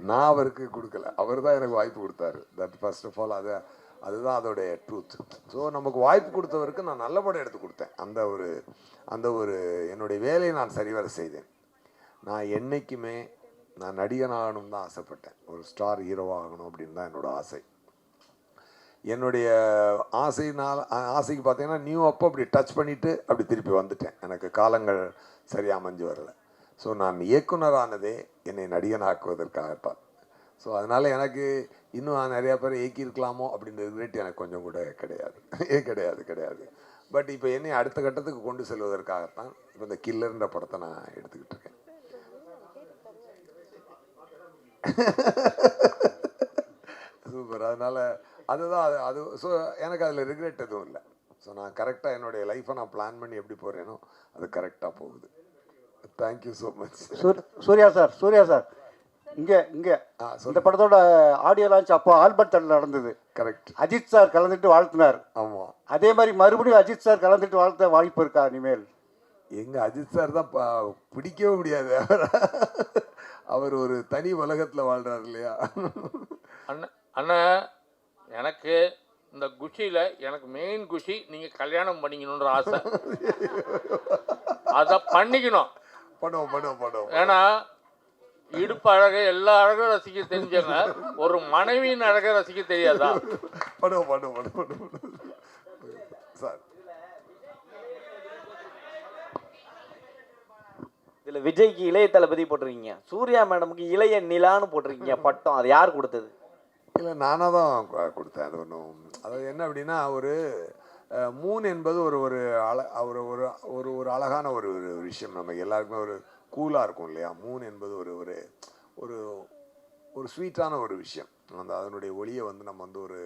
நான் அவருக்கு கொடுக்கல, அவர் தான் எனக்கு வாய்ப்பு கொடுத்தாரு. தட் ஃபர்ஸ்ட் ஆஃப் ஆல் அதுதான் அதோடைய ட்ரூத். ஸோ நமக்கு வாய்ப்பு கொடுத்தவருக்கு நான் நல்ல படம் எடுத்து கொடுத்தேன். அந்த ஒரு என்னுடைய வேலையை நான் சரிவர செய்தேன். நான் என்றைக்குமே நான் நடிகன் ஆகணும்னு தான் ஆசைப்பட்டேன், ஒரு ஸ்டார் ஹீரோவாக ஆகணும் அப்படின்னு தான் என்னோடய ஆசை. என்னுடைய ஆசைக்கு பார்த்தீங்கன்னா நியூ அப்போ அப்படி டச் பண்ணிவிட்டு அப்படி திருப்பி வந்துட்டேன். எனக்கு காலங்கள் சரியாக அமைஞ்சு வரலை. ஸோ நான் இயக்குனரானதே என்னை நடிகன் ஆக்குவதற்காகத்தான். ஸோ அதனால் எனக்கு இன்னும் நிறையா பேர் இயக்கியிருக்கலாமோ அப்படின்ற ரிக்ரெட் எனக்கு கொஞ்சம் கூட கிடையாது. பட் இப்போ என்னை அடுத்த கட்டத்துக்கு கொண்டு செல்வதற்காகத்தான் இப்போ இந்த கில்லர்ன்ற படத்தை நான் எடுத்துக்கிட்டு இருக்கேன். சூப்பர். அதனால் அதுதான் அது. ஸோ எனக்கு அதில் ரிக்ரெட் எதுவும் இல்லை. ஸோ நான் கரெக்டாக என்னுடைய லைஃப்பை நான் பிளான் பண்ணி எப்படி போகிறேனோ அது கரெக்டாக போகுது. Thank you so much. Suriya sir இங்கே இந்த படத்தோட ஆடியோ லான்ச் அப்போ ஆல்பர்ட் தட்டில் நடந்தது. கரெக்ட். அஜித் சார் கலந்துட்டு வாழ்த்தினார். ஆமாம். அதே மாதிரி மறுபடியும் அஜித் சார் கலந்துட்டு வாழ்த்த வாய்ப்பு இருக்கா இனிமேல்? எங்கள் அஜித் சார் தான் பிடிக்கவே முடியாது. அவர் ஒரு தனி உலகத்தில் வாழ்கிறார் இல்லையா? அண்ணா எனக்கு இந்த குஷியில் எனக்கு மெயின் குஷி நீங்கள் கல்யாணம் பண்ணிக்கணுன்ற ஆசை. அதை பண்ணிக்கணும். பண்ணுவோம். ஏன்னா இடுப்பு அழகை எல்லா அழகும் ரசிக்க தெரிஞ்சவங்க ஒரு மனைவியின் அழகை ரசிக்க தெரியாதா? பண்ணுவோம் சார். இதில் விஜய்க்கு இளைய தளபதி போட்டிருக்கீங்க, சூர்யா மேடமுக்கு இளைய நிலான்னு போட்டிருக்கீங்க பட்டம். அது யார் கொடுத்தது? இல்லை, நானாக தான் கொடுத்தேன். அது ஒன்றும் அதாவது என்ன அப்படின்னா ஒரு மூன் என்பது ஒரு ஒரு அழகான ஒரு விஷயம். நம்ம எல்லாருக்குமே ஒரு கூலாக இருக்கும் இல்லையா? மூன் என்பது ஒரு ஒரு ஸ்வீட்டான ஒரு விஷயம். அதனுடைய ஒளியை வந்து நம்ம வந்து ஒரு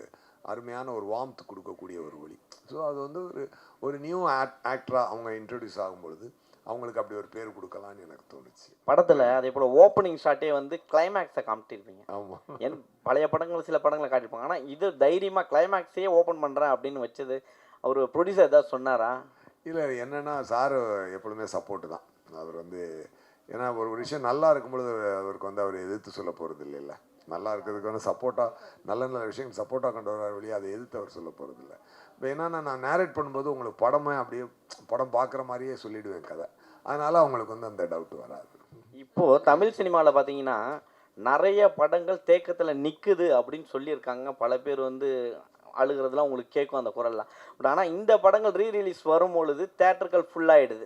அருமையான ஒரு வார்ம்த் கொடுக்கக்கூடிய ஒரு ஒளி. ஸோ அது வந்து ஒரு நியூ ஆக்டராக அவங்க இன்ட்ரடியூஸ் ஆகும்பொழுது அவங்களுக்கு அப்படி ஒரு பேர் கொடுக்கலான்னு எனக்கு தோணுச்சு. படத்தில் அதே போல் ஓப்பனிங் ஷாட்டே வந்து கிளைமேக்ஸை காமிட்டிருப்பீங்க. ஆமாம், என் பழைய படங்கள் சில படங்களை காட்டியிருப்பாங்க, ஆனால் இது தைரியமாக கிளைமேக்ஸையே ஓப்பன் பண்ணுறேன் அப்படின்னு வச்சது அவர் ப்ரொடியூசர் ஏதாவது சொன்னாரா? இல்லை, என்னென்னா சார் எப்பொழுதுமே சப்போர்ட்டு தான். அவர் வந்து ஏன்னா ஒரு விஷயம் நல்லா இருக்கும்பொழுது அவருக்கு வந்து அவர் எதிர்த்து சொல்ல போகிறது இல்லைல்ல. நல்லா இருக்கிறதுக்கு வந்து சப்போர்ட்டாக நல்ல நல்ல விஷயம் சப்போர்ட்டாக கொண்டு வர வழியாக அதை எதிர்த்து அவர் சொல்ல போகிறது இல்லை. இப்போ என்னன்னா நான் நேரேட் பண்ணும்போது உங்களுக்கு படமே அப்படியே படம் பார்க்குற மாதிரியே சொல்லிவிடுவேன் கதை. அதனால் அவங்களுக்கு வந்து அந்த டவுட் வராது. இப்போது தமிழ் சினிமாவில் பார்த்தீங்கன்னா நிறைய படங்கள் தேக்கத்தில் நிற்குது அப்படின்னு சொல்லியிருக்காங்க. பல பேர் வந்து அழுகிறதுலாம் உங்களுக்கு கேட்கும் அந்த குரல்லாம். பட் ஆனால் இந்த படங்கள் ரீரிலீஸ் வரும்பொழுது தேட்டர்கள் ஃபுல்லாகிடுது.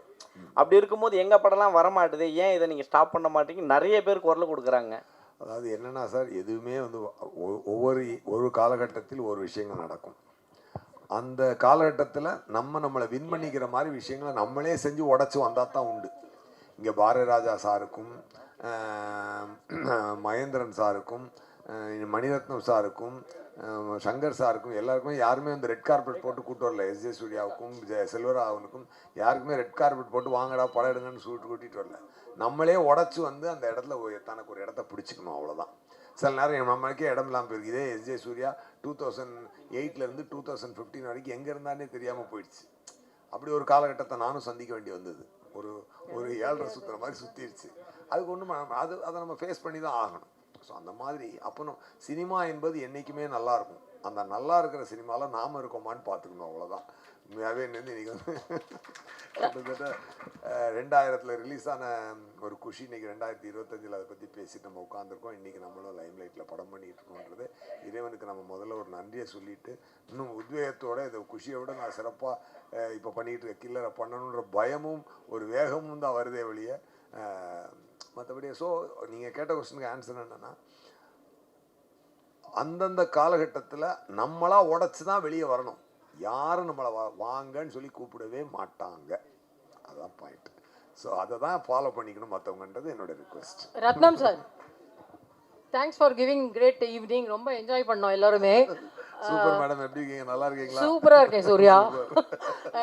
அப்படி இருக்கும்போது எங்கள் படம்லாம் வரமாட்டுது, ஏன் இதை நீங்கள் ஸ்டாப் பண்ண மாட்டீங்க நிறைய பேர் குரல் கொடுக்குறாங்க. அதாவது என்னென்னா சார், எதுவுமே வந்து ஒரு காலகட்டத்தில் ஒரு விஷயங்கள் நடக்கும். அந்த காலகட்டத்தில் நம்மளை வின் பண்ணிக்கிற மாதிரி விஷயங்களை நம்மளே செஞ்சு உடச்சி வந்தால் தான் உண்டு. இங்கே பாரதிராஜா சாருக்கும் மகேந்திரன் சாருக்கும் மணிரத்னம் சாருக்கும் சங்கர் சாருக்கும் எல்லாருக்குமே யாருமே வந்து ரெட் கார்பெட் போட்டு கூட்டு வரல. எஸ்ஜே சூர்யாவுக்கும் செல்வராகவனுக்கும் யாருக்குமே ரெட் கார்பெட் போட்டு வாங்கடா படம் எடுங்கன்னு சொல்லிட்டு கூட்டிகிட்டு வரல. நம்மளே உடச்சி வந்து அந்த இடத்துல தனக்கு ஒரு இடத்த பிடிச்சிக்கணும், அவ்வளோதான். சில நேரம் நம்மளுக்கே இடம் இல்லாமல் போயிருக்கு. இதே எஸ்ஜே சூர்யா 2008 2015 வரைக்கும் எங்கே இருந்தானே தெரியாமல் போயிடுச்சு. அப்படி ஒரு காலகட்டத்தை நானும் சந்திக்க வேண்டி வந்தது. ஒரு ஏழரை சுற்றுற மாதிரி சுற்றிடுச்சு. அதுக்கு ஒன்றும் அதை நம்ம ஃபேஸ் பண்ணி தான் ஆகணும். ஸோ அந்த மாதிரி அப்போ சினிமா என்பது என்றைக்குமே நல்லாயிருக்கும். அந்த நல்லா இருக்கிற சினிமாவில் நாம் இருக்கோமான்னு பார்த்துக்கணும், அவ்வளோதான். உண்மையாகவே என்னென்னு இன்றைக்கி வந்து கிட்டத்தட்ட 2000 ரிலீஸ் ஆன ஒரு குஷி இன்றைக்கி 2025 அதை பற்றி பேசிட்டு நம்ம உட்காந்துருக்கோம். இன்றைக்கி நம்மளும் லைம்லைட்டில் படம் பண்ணிகிட்டு இருக்கோன்றது இறைவனுக்கு நம்ம முதல்ல ஒரு நன்றியை சொல்லிவிட்டு இன்னும் உத்வேகத்தோடு இதை குஷியை விட நான் சிறப்பாக இப்போ பண்ணிகிட்டு இருக்க கில்லரை பண்ணணுன்ற பயமும் ஒரு வேகமும் தான் வருதே வழிய மற்றபடி. ஸோ நீங்கள் கேட்ட கொஸ்டினுக்கு ஆன்சர் என்னென்னா, அந்தந்த காலகட்டத்தில் நம்மளாக உடச்சி தான் வெளியே வரணும். யாரும் நம்மளை வாங்கன்னு சொல்லி கூப்பிடவே மாட்டாங்க. அதுதான் பாயிண்ட். ஸோ அதை தான் ஃபாலோ பண்ணிக்கணும் மற்றவங்கன்றது என்னோட request. Ratnam sir, thanks for giving great evening. ரொம்ப என்ஜாய் பண்ணோம் எல்லாருமே. சூப்பர் மேடம், எப்படி இருக்கீங்க? நல்லா இருக்கீங்களா? சூப்பராக இருக்கேன் சூர்யா.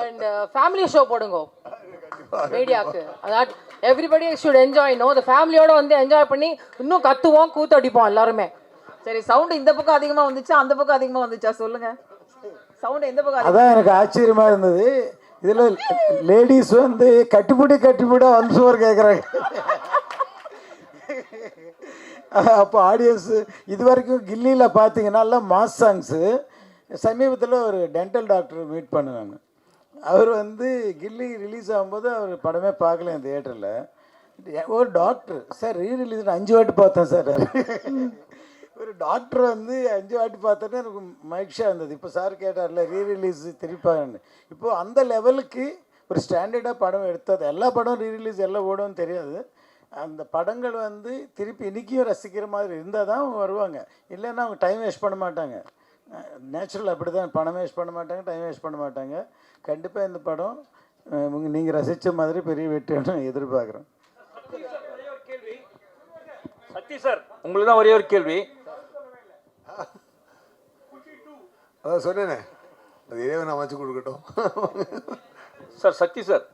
அண்ட் ஃபேமிலி ஷோ போடுங்க மீடியாவுக்கு. அதான் எவ்ரிபடி ஷுட் என்ஜாய். நோ த ஃபேமிலியோட வந்து என்ஜாய் பண்ணி இன்னும் கத்துவோம் கூத்தடிப்போம் எல்லாருமே. சரி, சவுண்ட் இந்த பக்கம் அதிகமாக வந்துச்சா அந்த பக்கம் அதிகமாக வந்துச்சா சொல்லுங்க. சவுண்ட் எந்த பக்கம்? அதான் எனக்கு ஆச்சரியமா இருந்தது. இதில் லேடிஸ் வந்து கட்டிப்பிடி ஒன் சோர் கேட்குறாங்க. அப்போ ஆடியன்ஸு இது வரைக்கும் கில்லியில் பார்த்தீங்கன்னா எல்லாம் மாஸ் சாங்ஸு. சமீபத்தில் ஒரு டென்டல் டாக்டர் மீட் பண்ணுவாங்க. அவர் வந்து கில்லி ரிலீஸ் ஆகும்போது அவர் படமே பார்க்கல என் தியேட்டரில். ஒரு டாக்டர், சார் ரீரிலீஸ் 5 வாட்டி பார்த்தேன் சார். ஒரு டாக்டர் வந்து 5 வாட்டி பார்த்தோன்னே எனக்கு மகிழ்ச்சியாக இருந்தது. இப்போ சார் கேட்டார்ல ரீரிலீஸ் திருப்பாங்கன்னு. இப்போது அந்த லெவலுக்கு ஒரு ஸ்டாண்டர்டாக படம் எடுத்தது. எல்லா படம் ரீரிலீஸ் எல்லாம் ஓடும்னு தெரியாது. அந்த படங்கள் வந்து திருப்பி இன்றைக்கும் ரசிக்கிற மாதிரி இருந்தால் தான் அவங்க வருவாங்க. இல்லைன்னா அவங்க டைம் வேஸ்ட் பண்ண மாட்டாங்க. நேச்சுரல் அப்படி தான், பணம் வேஸ்ட் பண்ண மாட்டாங்க, டைம் வேஸ்ட் பண்ண மாட்டாங்க. கண்டிப்பாக இந்த படம் நீங்கள் ரசித்த மாதிரி பெரிய வெற்றியான எதிர்பார்க்குறோம். சக்தி சார், உங்களுக்கு தான் ஒரே ஒரு கேள்வி. அதான் சொன்னேனே, அது இறைவன் அமைச்சு கொடுக்கட்டும். சார் சக்தி சார்,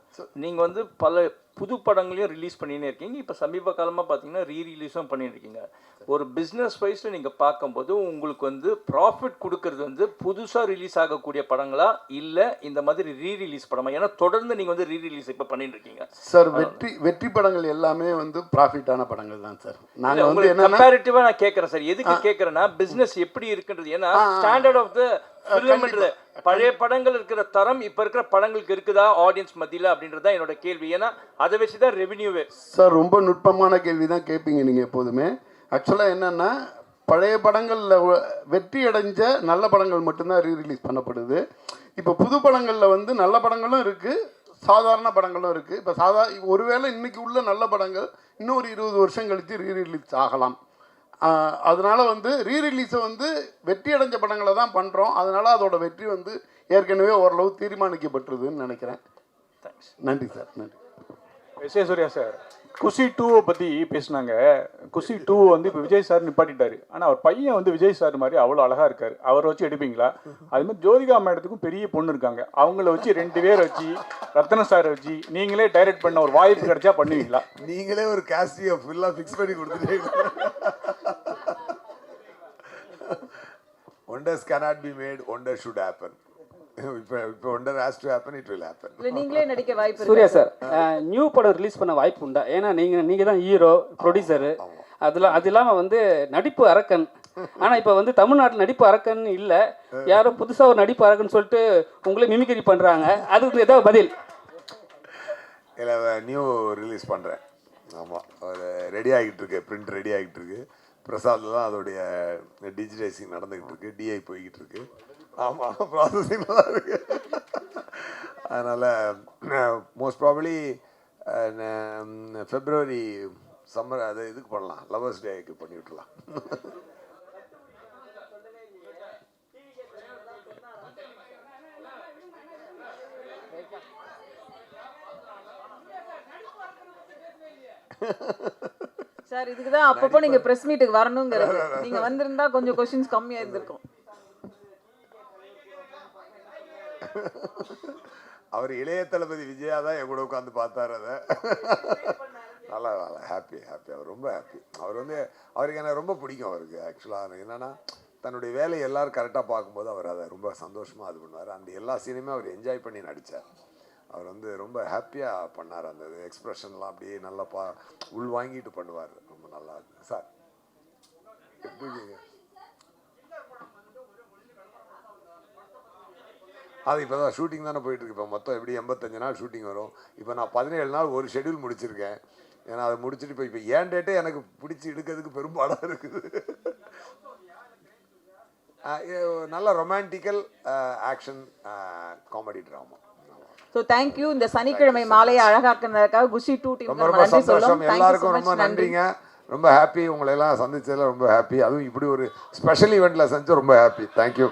நீங்கள் வந்து பல புது படங்களையும் ரிலீஸ் பண்ணினே இருக்கீங்க. இப்போ சமீப காலமாக பார்த்தீங்கன்னா ரீரிலீஸும் பண்ணிட்டு இருக்கீங்க. ஒரு பிஸ்னஸ் வைஸில் நீங்கள் பார்க்கும்போது உங்களுக்கு வந்து ப்ராஃபிட் கொடுக்கறது வந்து புதுசாக ரிலீஸ் ஆகக்கூடிய படங்களா இல்லை இந்த மாதிரி ரீரிலீஸ் படமா? ஏன்னா தொடர்ந்து நீங்கள் வந்து ரீரிலீஸ் இப்போ பண்ணிட்டு இருக்கீங்க சார். வெற்றி படங்கள் எல்லாமே வந்து ப்ராஃபிட்டான படங்கள் தான் சார். நாங்கள் வந்து என்ன கம்பேரிட்டிவாக நான் கேட்குறேன் சார். எதுக்கு கேட்குறேன்னா பிஸ்னஸ் எப்படி இருக்குன்றது. ஏன்னா ஸ்டாண்டர்ட் ஆஃப் த ஃபிலிம்ன்ற பழைய படங்கள் இருக்கிற தரம் இப்போ இருக்கிற படங்களுக்கு இருக்குதா ஆடியன்ஸ் மத்தியில் அப்படின்றது தான் என்னோட கேள்வி. ஏன்னா அதை வச்சு தான் ரெவென்யூவே. சார் ரொம்ப நுட்பமான கேள்வி தான் கேட்பீங்க நீங்கள் எப்போதுமே. ஆக்சுவலாக என்னென்னா, பழைய படங்களில் வெற்றி அடைஞ்ச நல்ல படங்கள் மட்டும்தான் ரீரிலீஸ் பண்ணப்படுது. இப்போ புது படங்களில் வந்து நல்ல படங்களும் இருக்குது, சாதாரண படங்களும் இருக்குது. இப்போ ஒருவேளை இன்றைக்கி உள்ள நல்ல படங்கள் இன்னொரு 20 வருஷம் கழித்து ரீரிலீஸ் ஆகலாம். அதனால் வந்து ரீரிலீஸை வந்து வெற்றி அடைஞ்ச படங்களை தான் பண்ணுறோம். அதனால் அதோட வெற்றி வந்து ஏற்கனவே ஓரளவு தீர்மானிக்கப்பட்டுருதுன்னு நினைக்கிறேன். தேங்க்ஸ். நன்றி சார். நன்றி. எஸ். சூர்யா சார், குஷி 2 பற்றி பேசினாங்க. குஷி 2 வந்து இப்போ விஜய் சார் நிப்பாட்டிட்டாரு. ஆனால் அவர் பையன் வந்து விஜய் சார் மாதிரி அவ்வளோ அழகாக இருக்கார். அவரை வச்சு எடுப்பீங்களா? அது மாதிரி ஜோதிகா மேடத்துக்கும் பெரிய பொண்ணு இருக்காங்க. அவங்கள வச்சு 2 பேர் வச்சு ரத்ன சாரை வச்சு நீங்களே டைரக்ட் பண்ண ஒரு வாய்ப்பு கிடைச்சா பண்ணுவீங்களா? நீங்களே ஒரு காஸ்டியை ஃபுல்லாக ஃபிக்ஸ் பண்ணி கொடுத்துட்டீங்க. Wonders cannot be made, wonders should happen. இப்போ wonder has to happen, it will happen. இல்ல நீங்களே நடிக்க வாய்ப்பு சூர்யா சார் நியூ படம் ரிலீஸ் பண்ண வாய்ப்பு உண்டா? ஏன்னா நீங்கள் தான் ஹீரோ ப்ரொடியூசரு, அது இல்லாமல் வந்து நடிப்பு அரக்கன். ஆனால் இப்போ வந்து தமிழ்நாட்டில் நடிப்பு அரக்கன் இல்லை, யாரோ புதுசாக ஒரு நடிப்பு அரக்கன் சொல்லிட்டு உங்களே மிமிக்ரி பண்ணுறாங்க. அதுக்கு ஏதாவது பதில்? இல்லை நியூ ரிலீஸ் பண்ணுறேன். ஆமாம், ஒரு ரெடி ஆகிட்டு இருக்கு, பிரிண்ட் ரெடி ஆகிட்டு இருக்கு. பிரசாத்தில் தான் அதோடைய டிஜிட்டைசிங் நடந்துக்கிட்டு இருக்கு, டிஐ போய்கிட்டு இருக்கு. ஆமாம், ப்ராசஸிங்கில் தான் இருக்கு. அதனால் மோஸ்ட் ப்ராபப்ளி ஃபெப்ரவரி சம்மர் அது இதுக்கு பண்ணலாம், லவர்ஸ் டேக்கு பண்ணி விட்டுலாம். சார் இதுக்கு தான் அப்பப்போ நீங்க பிரஸ் மீட்டுக்கு வரணுங்கிறது. நீங்க வந்திருந்தா கொஞ்சம் கொஸ்டின்ஸ் கம்மியா இருந்திருக்கும். அவர் இளைய தளபதி விஜயா தான் என் கூட உட்காந்து பார்த்தாரு. அதை நல்லா ஹாப்பி. அவர் ரொம்ப ஹாப்பி. அவருக்கு எனக்கு ரொம்ப பிடிக்கும். அவருக்கு ஆக்சுவலாக என்னென்னா தன்னுடைய வேலையை எல்லோரும் கரெக்டாக பார்க்கும்போது அவர் அதை ரொம்ப சந்தோஷமாக இது பண்ணுவார். அந்த எல்லா சீனுமே அவர் என்ஜாய் பண்ணி நடித்தார். அவர் ரொம்ப ஹாப்பியாக பண்ணார். அந்த எக்ஸ்ப்ரெஷன்லாம் அப்படியே நல்லா உள் வாங்கிட்டு பண்ணுவார். ரொம்ப நல்லா இருக்கு சார். அது இப்போ தான் ஷூட்டிங் தானே போயிட்டுருக்கு. இப்போ மொத்தம் எப்படி 85 நாள் ஷூட்டிங் வரும். இப்போ நான் 17 நாள் ஒரு ஷெடியூல் முடிச்சிருக்கேன். ஏன்னா அதை முடிச்சுட்டு இப்போ ஏன் டேட்டே எனக்கு பிடிச்சி எடுக்கிறதுக்கு பெரும்பாடாக இருக்குது. நல்ல ரொமான்டிக்கல் action comedy drama. So thank you. இந்த சனிக்கிழமை மாலையை அழகாக்குனதுக்காக குஷி 2 டீம் ரொம்ப சந்தோஷம். எல்லாருக்கும் ரொம்ப நன்றிங்க. ரொம்ப ஹாப்பி. உங்களை எல்லாம் சந்திச்சதில் ரொம்ப ஹாப்பி. அதுவும் இப்படி ஒரு ஸ்பெஷல் ஈவெண்ட்டில் சந்திச்சு ரொம்ப ஹாப்பி. தேங்க்யூ.